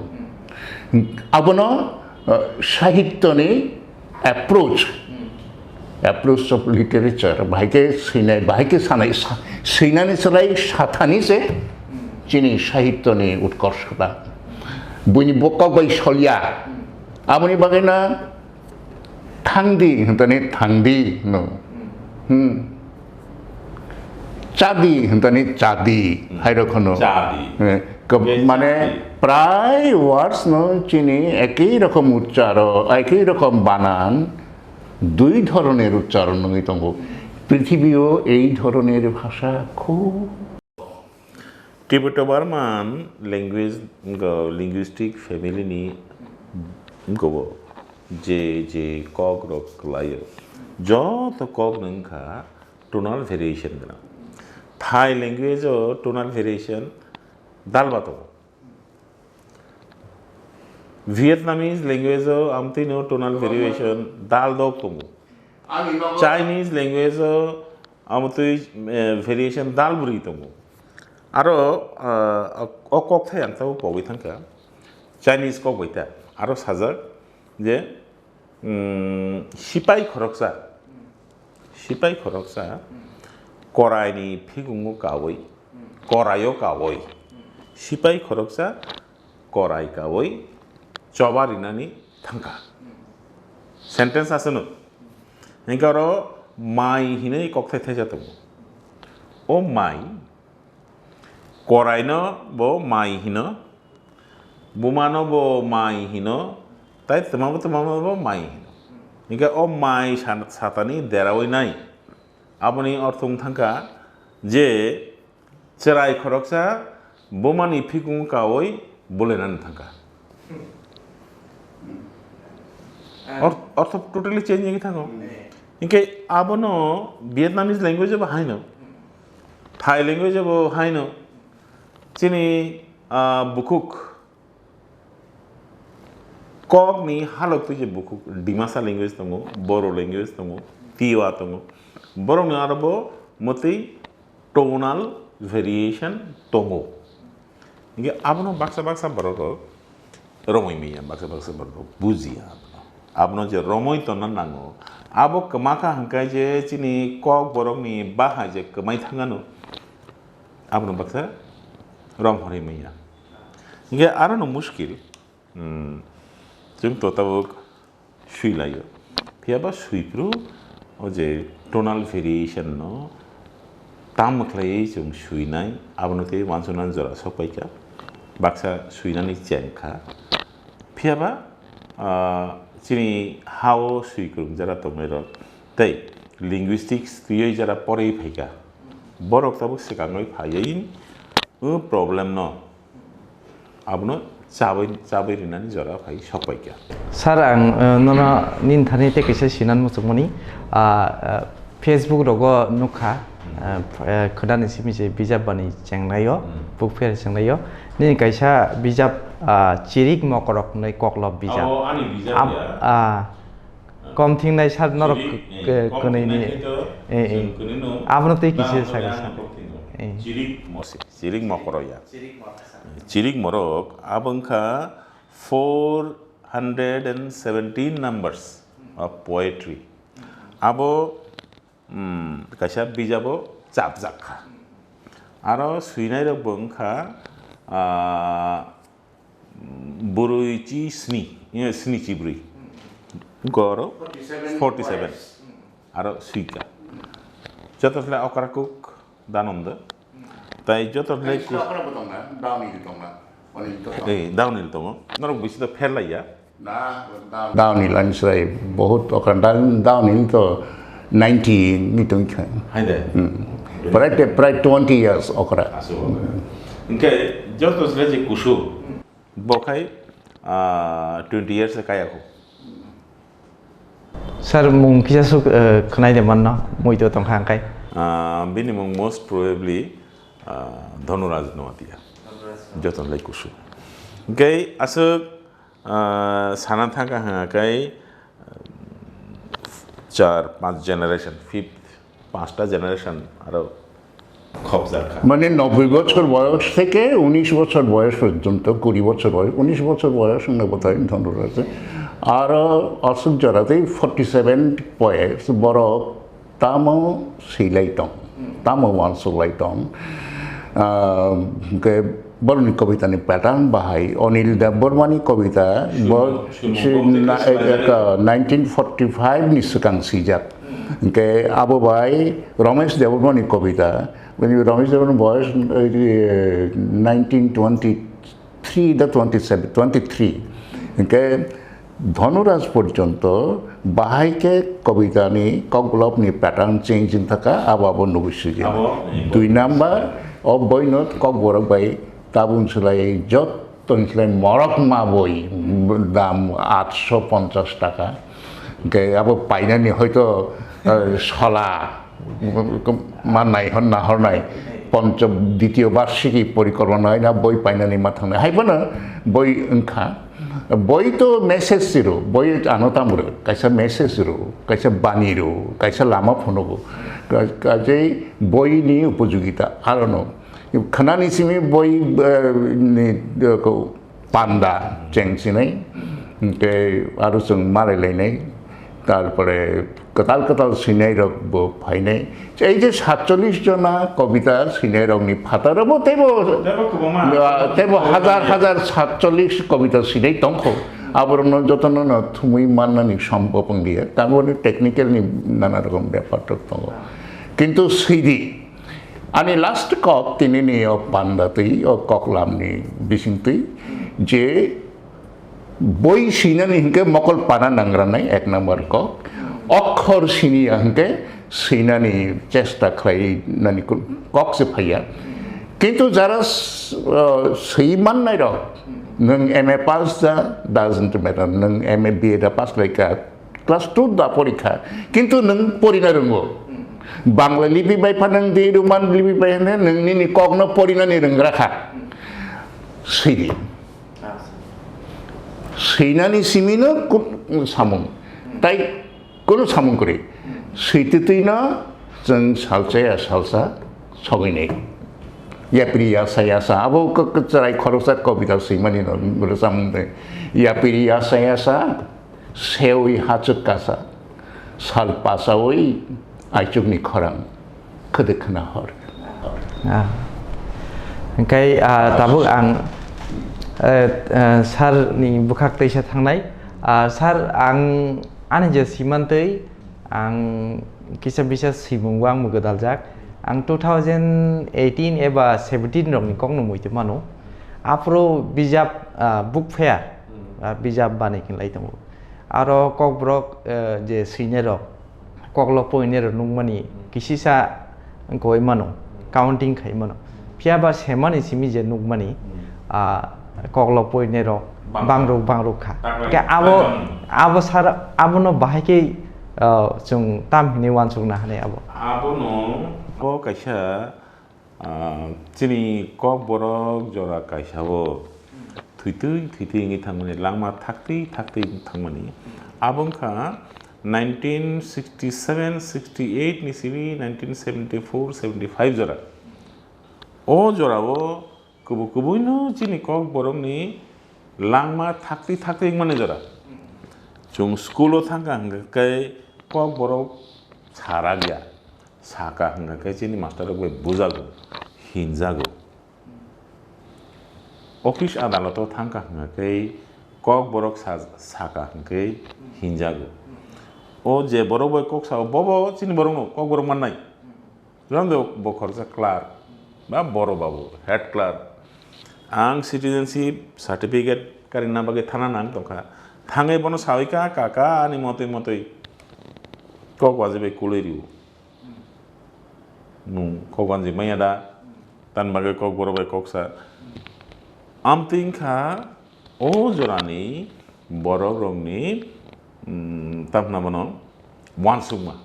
[SPEAKER 3] आबनो साहित्यनि approach of literature भाइके सैनाय भाइके सानाय सैनानि सलाय साथानि से चिनि साहित्यनि उत्कर्षता बुनि बक्का बाय सलिया आबनि बागैना थांदि हन्तनि थांदि नो চাঁদি হন্তনি চাঁদি হাইরখনো মানে প্রায় ওয়ার্ডস ন চিনি একই রকম উচ্চারণ একই রকম বানান দুই ধরনের উচ্চারণ নঙ্গিতঙ্গ পৃথিবীও এই ধরনের ভাষা খুব
[SPEAKER 2] টিবেটো-বার্মান লিঙ্গুইস্টিক ফ্যামিলিনি গব যে কক রক লাयो যত কক নংখা টোনাল ভেরিয়েশন দনা Thai language or tonal variation dalbato. Vietnamese language or amtino tonal variation dal dog tumu. Chinese language or amtu variation dal buri tumu. Aro okok thay ang tau pawit hangka Chinese kok boita. Aro sajar je sipai khoroksa Koraini pigungu kawoi, korayo kawoi, sipai khoroksa korai kawoi, cobarinani thangka. Sentence asano. Engkaro mai hinai kokthe thejatumu. O mai koraino bo mai hino, bumano bo mai hino, tai tamamu bo mai hino. Engka o mai satani derawoi nai. আপনি অর্থং থাকা যে চেরাই খরকসা বোমানি ফিকুং কাওই বলে নান থাকা অর্থ totally change হয়ে থাকো ইনকে আবনো Vietnamese language বা হাইনো থাই ল্যাঙ্গুয়েজ বা হাইনো চিনি বুকুক kok ni halok tu je buku dimasa language tongo boro language tongo tiwa tongo borok ni arabo motei tonal variation tongo nge abno baksa borok romoi mi baksa borok buzia abno je romoi tonan nango abo kemaka hangkai je chini kok borok ni baha je kemai thangano abno baksa rom hori mi nge arano muskil जों तोताबुक सुइलायो फियाबा सुइफ्रु ओजे टोनाल variation no तामख्लायै जों सुइनाय आबनते वानसनान जरा सपाइका बाक्सा सुइनानै चेंखा फियाबा चिनि हाव सुइक्रुम जरा तमेर तै linguistics तुयै जरा परै फैका बरक Tabuk सिकाङै फायै problem न आबनो चाबै रिनानै जरा फाइ सपाइका
[SPEAKER 1] सार आं नना निनथानि तेकेसे सिनान मुसुकमनि फेसबुक रगो नुखा खोदानि सिमिसे बिजाब बानि चेंनायो बुक फेर चेंनायो नि काइसा बिजाब चिरिक मकरक नै ककलब बिजाब
[SPEAKER 2] आनि बिजाब या
[SPEAKER 1] कम थिंनाय सार नरक कनैनि आबनो तै किसे saga
[SPEAKER 2] चिरिक मकरया चिरिक morok abangka 417 numbers of poetry abo kaisa bijabo chapjakha aro suinai rok bangka buruichi sni chibrui goro 47 aro suika jotosla okarakuk danonda তাই যত লেকু ডাউনহিল দङ नरक बिसि त फेरलाया
[SPEAKER 3] ना डाउनहिल आनस्राय बहुत अकरा डाउनहिल तो 90 नि तंखा
[SPEAKER 2] हाइदे
[SPEAKER 3] प्राय 20 years अकरा
[SPEAKER 2] इनके जत सले जे कुसु बखाय 20 years कायाखौ
[SPEAKER 1] सार मुं किसासु खोनायदोंमोन न मइतो तंखांखाय
[SPEAKER 2] बिनि मुं मोस्ट प्रोबेबली धनुराज नवातिया जतन लाई कुसु गई असक साना थाका हाकाय 4-5 जनरेशन 5টা जनरेशन आरो খবজারখা
[SPEAKER 3] মানে 90 বছর বয়স থেকে 19 বছর বয়স পর্যন্ত 20 বছর বয়স 19 বছর বয়স বোধহয় ধনুরাজ আর অসুখ জরাতে 47 বয়স বড় তামো সিলাইটং तामो वानसुलाइटं के बरनि कवितानि पैटर्न बाहाय अनिल देबबर्मानि कविता 1945 नि सिगां सिजाक के आबो बाय रमेश देबबर्मानि कविता रमेश देबबर्मा बयस 1923 दा 23 के धनुराज पर्यंत बाहायके कवितानि कगलबनि पैटर्न चेंजिंग थाका आबाबो नुबिसुजे 2 नाम्बार अब बयनत कगबरक बाय ताबुनसलाय जतनसलाय मरक मा बय दाम 850 टाका के आबो पाइनानि हयतो सला माननाय हन्ना हरनाय पंचम द्वितीय वार्षिकी परिकल्पना ना बय पाइनानि मा थांनाय हायबोनो बय ओंखा बय तो मेसेज सिरो बय आनतामुरो कायसा मेसेज सिरो कायसा बानिरो कायसा लामा फनगो काजे बयनि उपयोगिता आरोनो खनानि सिमी बय नि को पांडा चेंसिनाय के आरो जों मालायलायनाय तारपरे कताल सिनाय रक फायनाय এই যে 47 जना कविता सिनाय रकनि फातारबो तेबो हाजार 47 कविता सिनाय दंखौ आबरन जतन न थुमै माननानि सम्भव गैया तारमाने टेक्निकलनि नाना रकम ব্যাপার दङ किन्तु सिदि आनि लास्ट कक तिनिनि पान्डातै ककलामनि बिसिंतै जे बय सिनानि हिंके मकल पाना नांग्रानाय 1 नम्बर कक अक्षर सिनि हिंके सिनानि चेष्टा खालायनानै कक से फैया किन्तु जारा सैमाननाय रक नों एमए पास जा डाजन्ट मेटार नों एमए बीए दा पास लायका क्लास 2 दा परीक्षा किन्तु नों परिना रोंगो बांला लिपिबाय फानों दे रोमान लिपिबाय होनो नोंनि ककनो परिनानै रोंग्राखा सिरि Seinani simino samung. Tai kono samung kore. Seitutina jeng salsa salsa sogine. Yapiri yasa yasa. Abo kecerai korosat kobita simani no bersamung de. Yapiri yasa yasa sewi hacuk kasa. Sal pasawoi aichuk ni khorang. Kedekna hor.
[SPEAKER 1] Cái tabuk ang sar ni bukak teisa thangnai sar ang ane je simantei ang kisa bisa simungwang mugodaljak ang 2018 eba 17 rok ni kongno muite mano apro bijab book fair bijab banikin laitango aro kokbrok je sinero koklo poinero nungmani kisisa koi mano counting khai mano piaba semani simi je nungmani koklo poinero bangruk kha ke abo sar abono bahake chung tam hini wan chung na hane
[SPEAKER 2] abono kaisa chini kok borok jora kaisa bo thuitui ngi thangmani langma thakti thangmani abongkha 1967 68 ni simi 1974 75 jora o jorabo kubu no chini kok borok ni langma thakti mane jora chung school thangka kai kok borok saragya saka hanga kai chini master rok bujago hinjago office adalato thangka hanga kai kok borok saka hanga hinjago o je borok boy kok sa bobo chini borok no kok borok mannai ramdo bo khorja clerk ba boro babu head clerk ang citizenship certificate karina bage thana nang tongkha thangai bono sawika kaka ani motoi kok wajibe kuleriu nu kok wanji mayada tan bage kok boro bai kok sa amting kha o jorani borok rongni tamna bono wansukma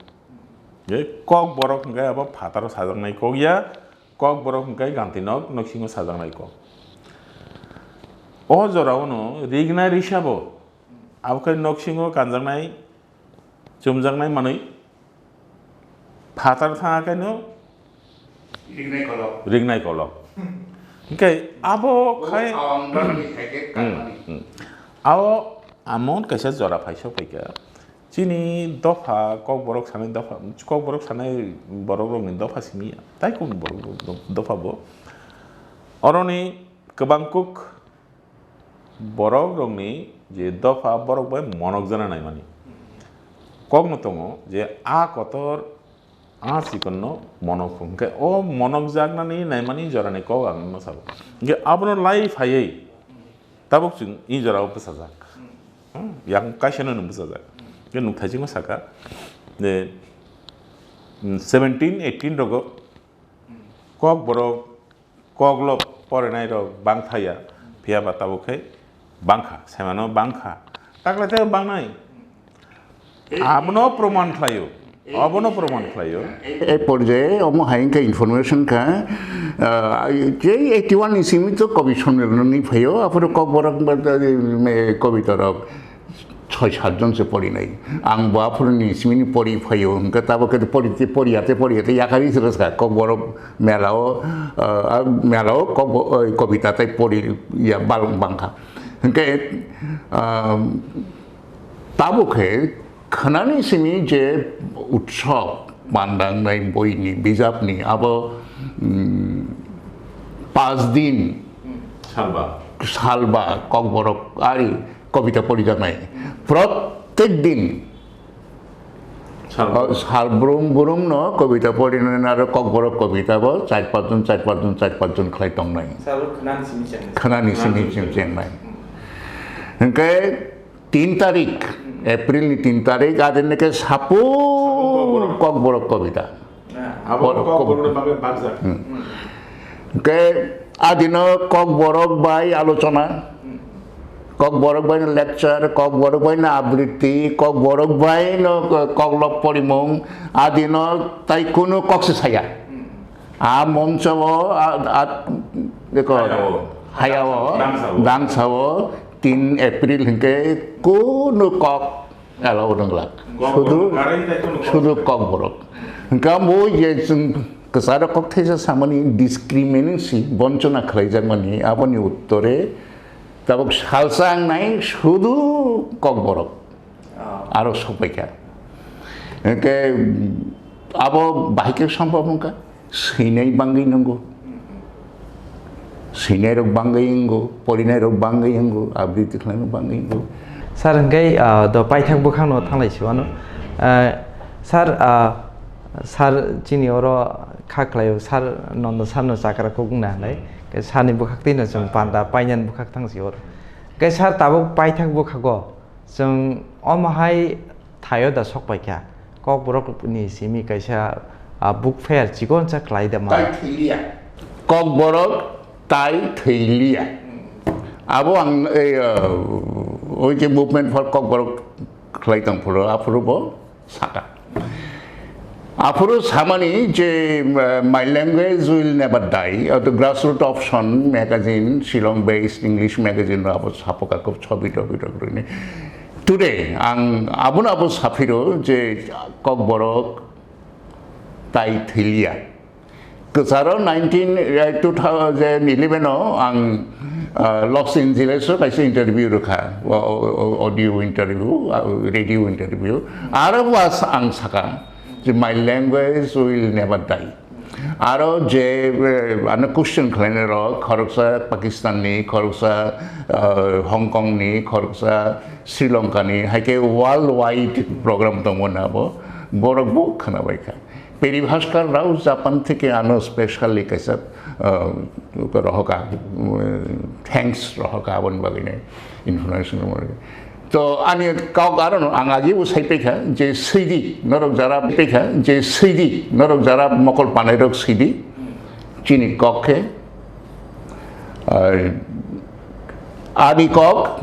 [SPEAKER 2] ye kok borok ngai aba phataro sajangnai kok ya kok borok ngai gantinok noksingo sajangnai kok o jorauno rignai risabo abkai noksingo kanjangnai chumjangnai manui phatar thangakai no rignai kolok okay abo khai abo amon kaisa jora phaisok paika chini dofa kok borok sanai dofa kok borok sanai borok rok ni dofa simi tai kun borok dofa bo oroni kebangkuk borok rok ni je dofa borok bai monok jana nai mani kok no tongo je a kotor a sikonno monok phungke o monok jagna ni nai mani jora ni kok ang no sabo ge abno life hayei tabuk chung i jora upasajak yang kaisano no busajak ge nukthai mo saka de 17 18 rogo kok borok koklo porenai rok bangthaya phia batabukhe bangkha semano bangkha taklate bangnai abno proman khlayo abono proman khlayo
[SPEAKER 3] e porjaye omo hainka information ka je 81 simi to commission ni phayo apro kok borok kobita rok 6-7জন se pori nai ang ba phurni simini pori phayo hangka tabo ke poriate yakari sirasa kok borok melao kok kobita tai pori ya balung bangkha hangka tabo ke khanani simi je utsav pandang nai boi ni bijab ni abo 5 din salba kok borok ari কবিতা পড়ি জানাই প্রত্যেক দিন সাল বুরুম ন কবিতা পড়ি আর ককবরক কবিতা বো 4-5জন খাই টং নাই খানানি সিমি চেং নাই হংকে 3 তারিখ এপ্রিল নি 3 তারিখ আদিন কে সাপু ককবরক কবিতা কে আদিন ককবরক বাই আলোচনা kok borok bai na lecture kok borok bai na abriti kok borok bai no koklok porimong adino tai kuno kok saya a monchawo dekho hayawo dangsawo 3 April hingke kuno kok ala orang lak sudu kok borok hingga mo ye kesara kok thesa samani discrimination boncona khlaijak mani aboni uttore tabok salsang nai sudu kok borok aro sopaika hingke abo bahike সম্ভব nungka sinai bangai nunggu sinai rok bangai nunggu polinai rok bangai nunggu abdi tiklan bangai nunggu
[SPEAKER 1] sar hinggai do paithak bukhang no thanglai siwano sar chini oro khaklayo sar nondo sarno sakra ko gungna lai ke sani bukhak tin jong panda painyan bukhak thangsi oro ke sar tabuk paithak bukhago jong omahai thayo da sokpai kya kok borok ni simi kaisa book fair chigon cha klai da ma
[SPEAKER 3] tai thilia kok borok tai thilia abo ang oi je movement for kok borok klai tang puro apuro bo saka apuro samani je my language will never die the grassroots option magazine Shillong based English magazine abo sapoka kop chobi tobi ni today ang abun abo sapiro je kok borok tai thilia kesaro 2011 ang Los Angeles kaisa interview rakha audio interview radio interview aro was ang saka je my language will never die aro je ana question khlaine ro khoroksa Pakistan ni khoroksa Hong Kong ni khoroksa Sri Lanka ni haike worldwide program tongona bo borok bo khana baika peribhaskar rao Japan theke ano specially kaisa rohoka thanks rohoka abon bagine information to ani kau karon angaji usai pekha je sidi norok jara pekha je sidi norok jara mokol panairok sidi chini kokhe adi kok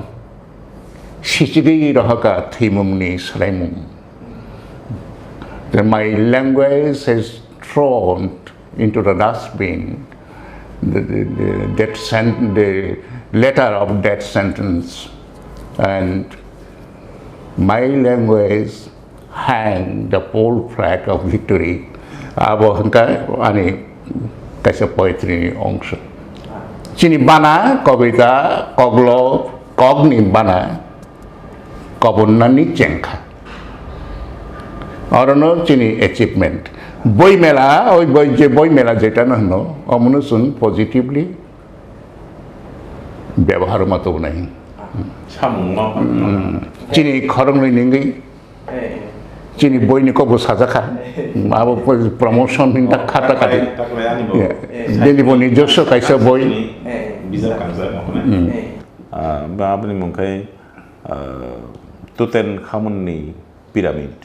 [SPEAKER 3] sichigi rohoka thimumni sraimum my language is thrown into the dustbin the letter of death sentence and my language hang the pole flag of victory abo hangka ani kaisa poetry ni ongsho chini bana kobita koglo kogni bana kobonnani chengkha অরনো চিনি achievement বই মেলা ওই বই মেলা যেটা না হলো অমন শুন পজিটিভলি ব্যবহার মতো নাই চিনি খরং নিঙ্গি চিনি বইনি কবো সাজাখা আবো প্রমোশন হিন্দা খাতা কাটি দেনিব নিজস্ব কাইসা বই
[SPEAKER 2] বা আপনি মঙ্কাই তুতেন খামুননি pyramid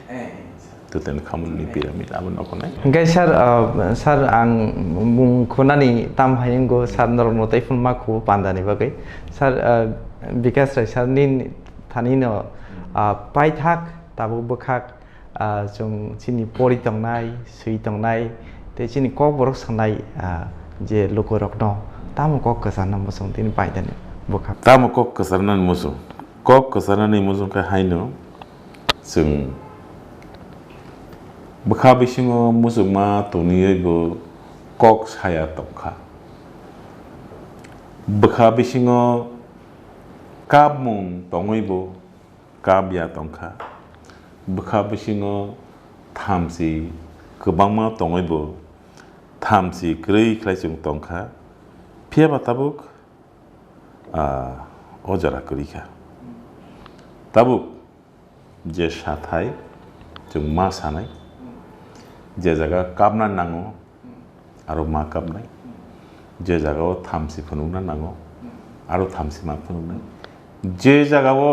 [SPEAKER 2] tutan khamuni piramid abon okonai
[SPEAKER 1] hinggai sar ang mungkhonani tam hayenggo sar normo taifun makhu pandani bagai sar Bikash rai sar nin thanino paithak tabu bukhak jong chini pori tongnai sui tongnai te chini kok borok sangnai je lokorok no tam kok kasana musung tin paidani bukhak
[SPEAKER 2] tam kok kasana musung kok kasana ni musung ka haino jong bukha bisingo musukma toniego kok saya tongkha bukha bisingo kabmung tongoibo kabya tongkha bukha bisingo thamsi kobangma tongoibo thamsi krei khlaisung tongkha phiaba tabuk ojara korikha tabuk je sathai jung ma sanai যে জায়গা কামনা নাঙো আর মা কামনাই যে জায়গাও থামসি ফুনুনা নাঙো আর থামসি মা ফুনুনাই যে জায়গাও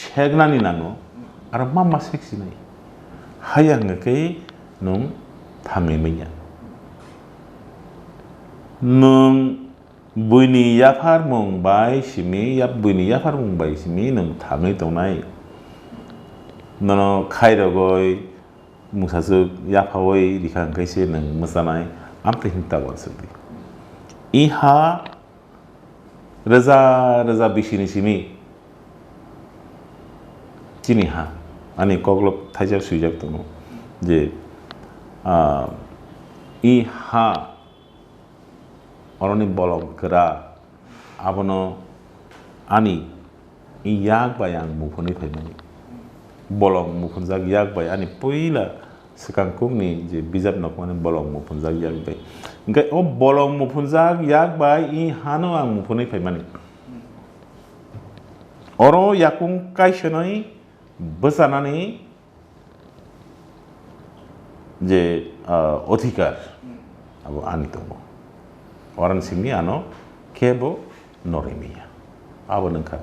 [SPEAKER 2] সেগনানি নাঙো আর মা সেক্সি নাই হায়াঙ্গকে নং থামে মাইয়া নং বুইনি ইয়াফার মং বাই সিমি ইয়াপ বুইনি ইয়াফার মং বাই সিমি নং থামে তংনাই ননো খাইরগয় musasuk yapawai dikang kaise nang masanai amte hinta wasudi iha roza bisini simi chini ha ani koglop thaijak suijak tongo je I ha oroni bolong kera abono ani I yak bayang mufoni phaimani bolong mufunjak yak bay ani poila sekangkung ni je bijab nokmani bolong mufunjak yak bay engkai o bolong mufunjak yak bay I hano ang mufoni phaimani oro yakung kaisonoi besanani je অধিকার abo ani tongo orang simi ano kebo noremia abo nengka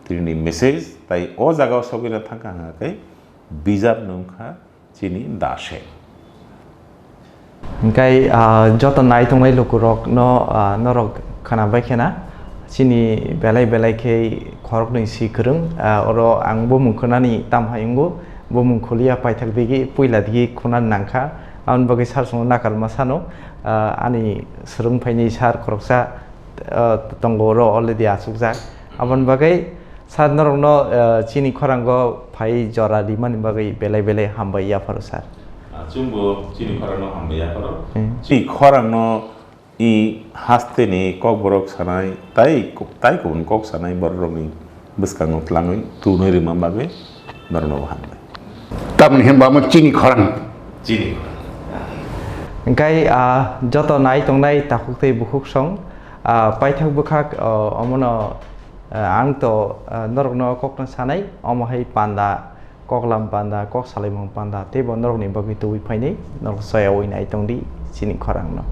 [SPEAKER 2] tini message tai o jaga sogina thangka kai bijab nongkha chini dashe
[SPEAKER 1] engkai joto nai tongai lukurok no norok khana bai khena chini belai ke khorok ni si krung oro angbo mungkhonani tam hayungo bomung kholia paithak digi puila digi khonan nangkha an bagi sar song nakal masano ani serung phaini sar khoroksa tongoro already asukjak abon bagai sar norongno chini khorango phai jora limani bagai belai hambai ya paro sar
[SPEAKER 2] chumbo chini khorangno hambai ya paro chini khorangno I haste ni kok borok sanai tai kun kok sanai borroni beskango tlangoi tu noi rima bagai norno hambai
[SPEAKER 3] Taman hembamu Chini Khorang.
[SPEAKER 2] Chini.
[SPEAKER 1] Engkai joto nai tongnai takuktei bukhuk song paithak bukhak omono ang to norokno kokna sanai omohai panda koklam panda kok salimong panda te bo norok ni bagi tuwi phaini norok soya oinai tongdi Chini Khorang no.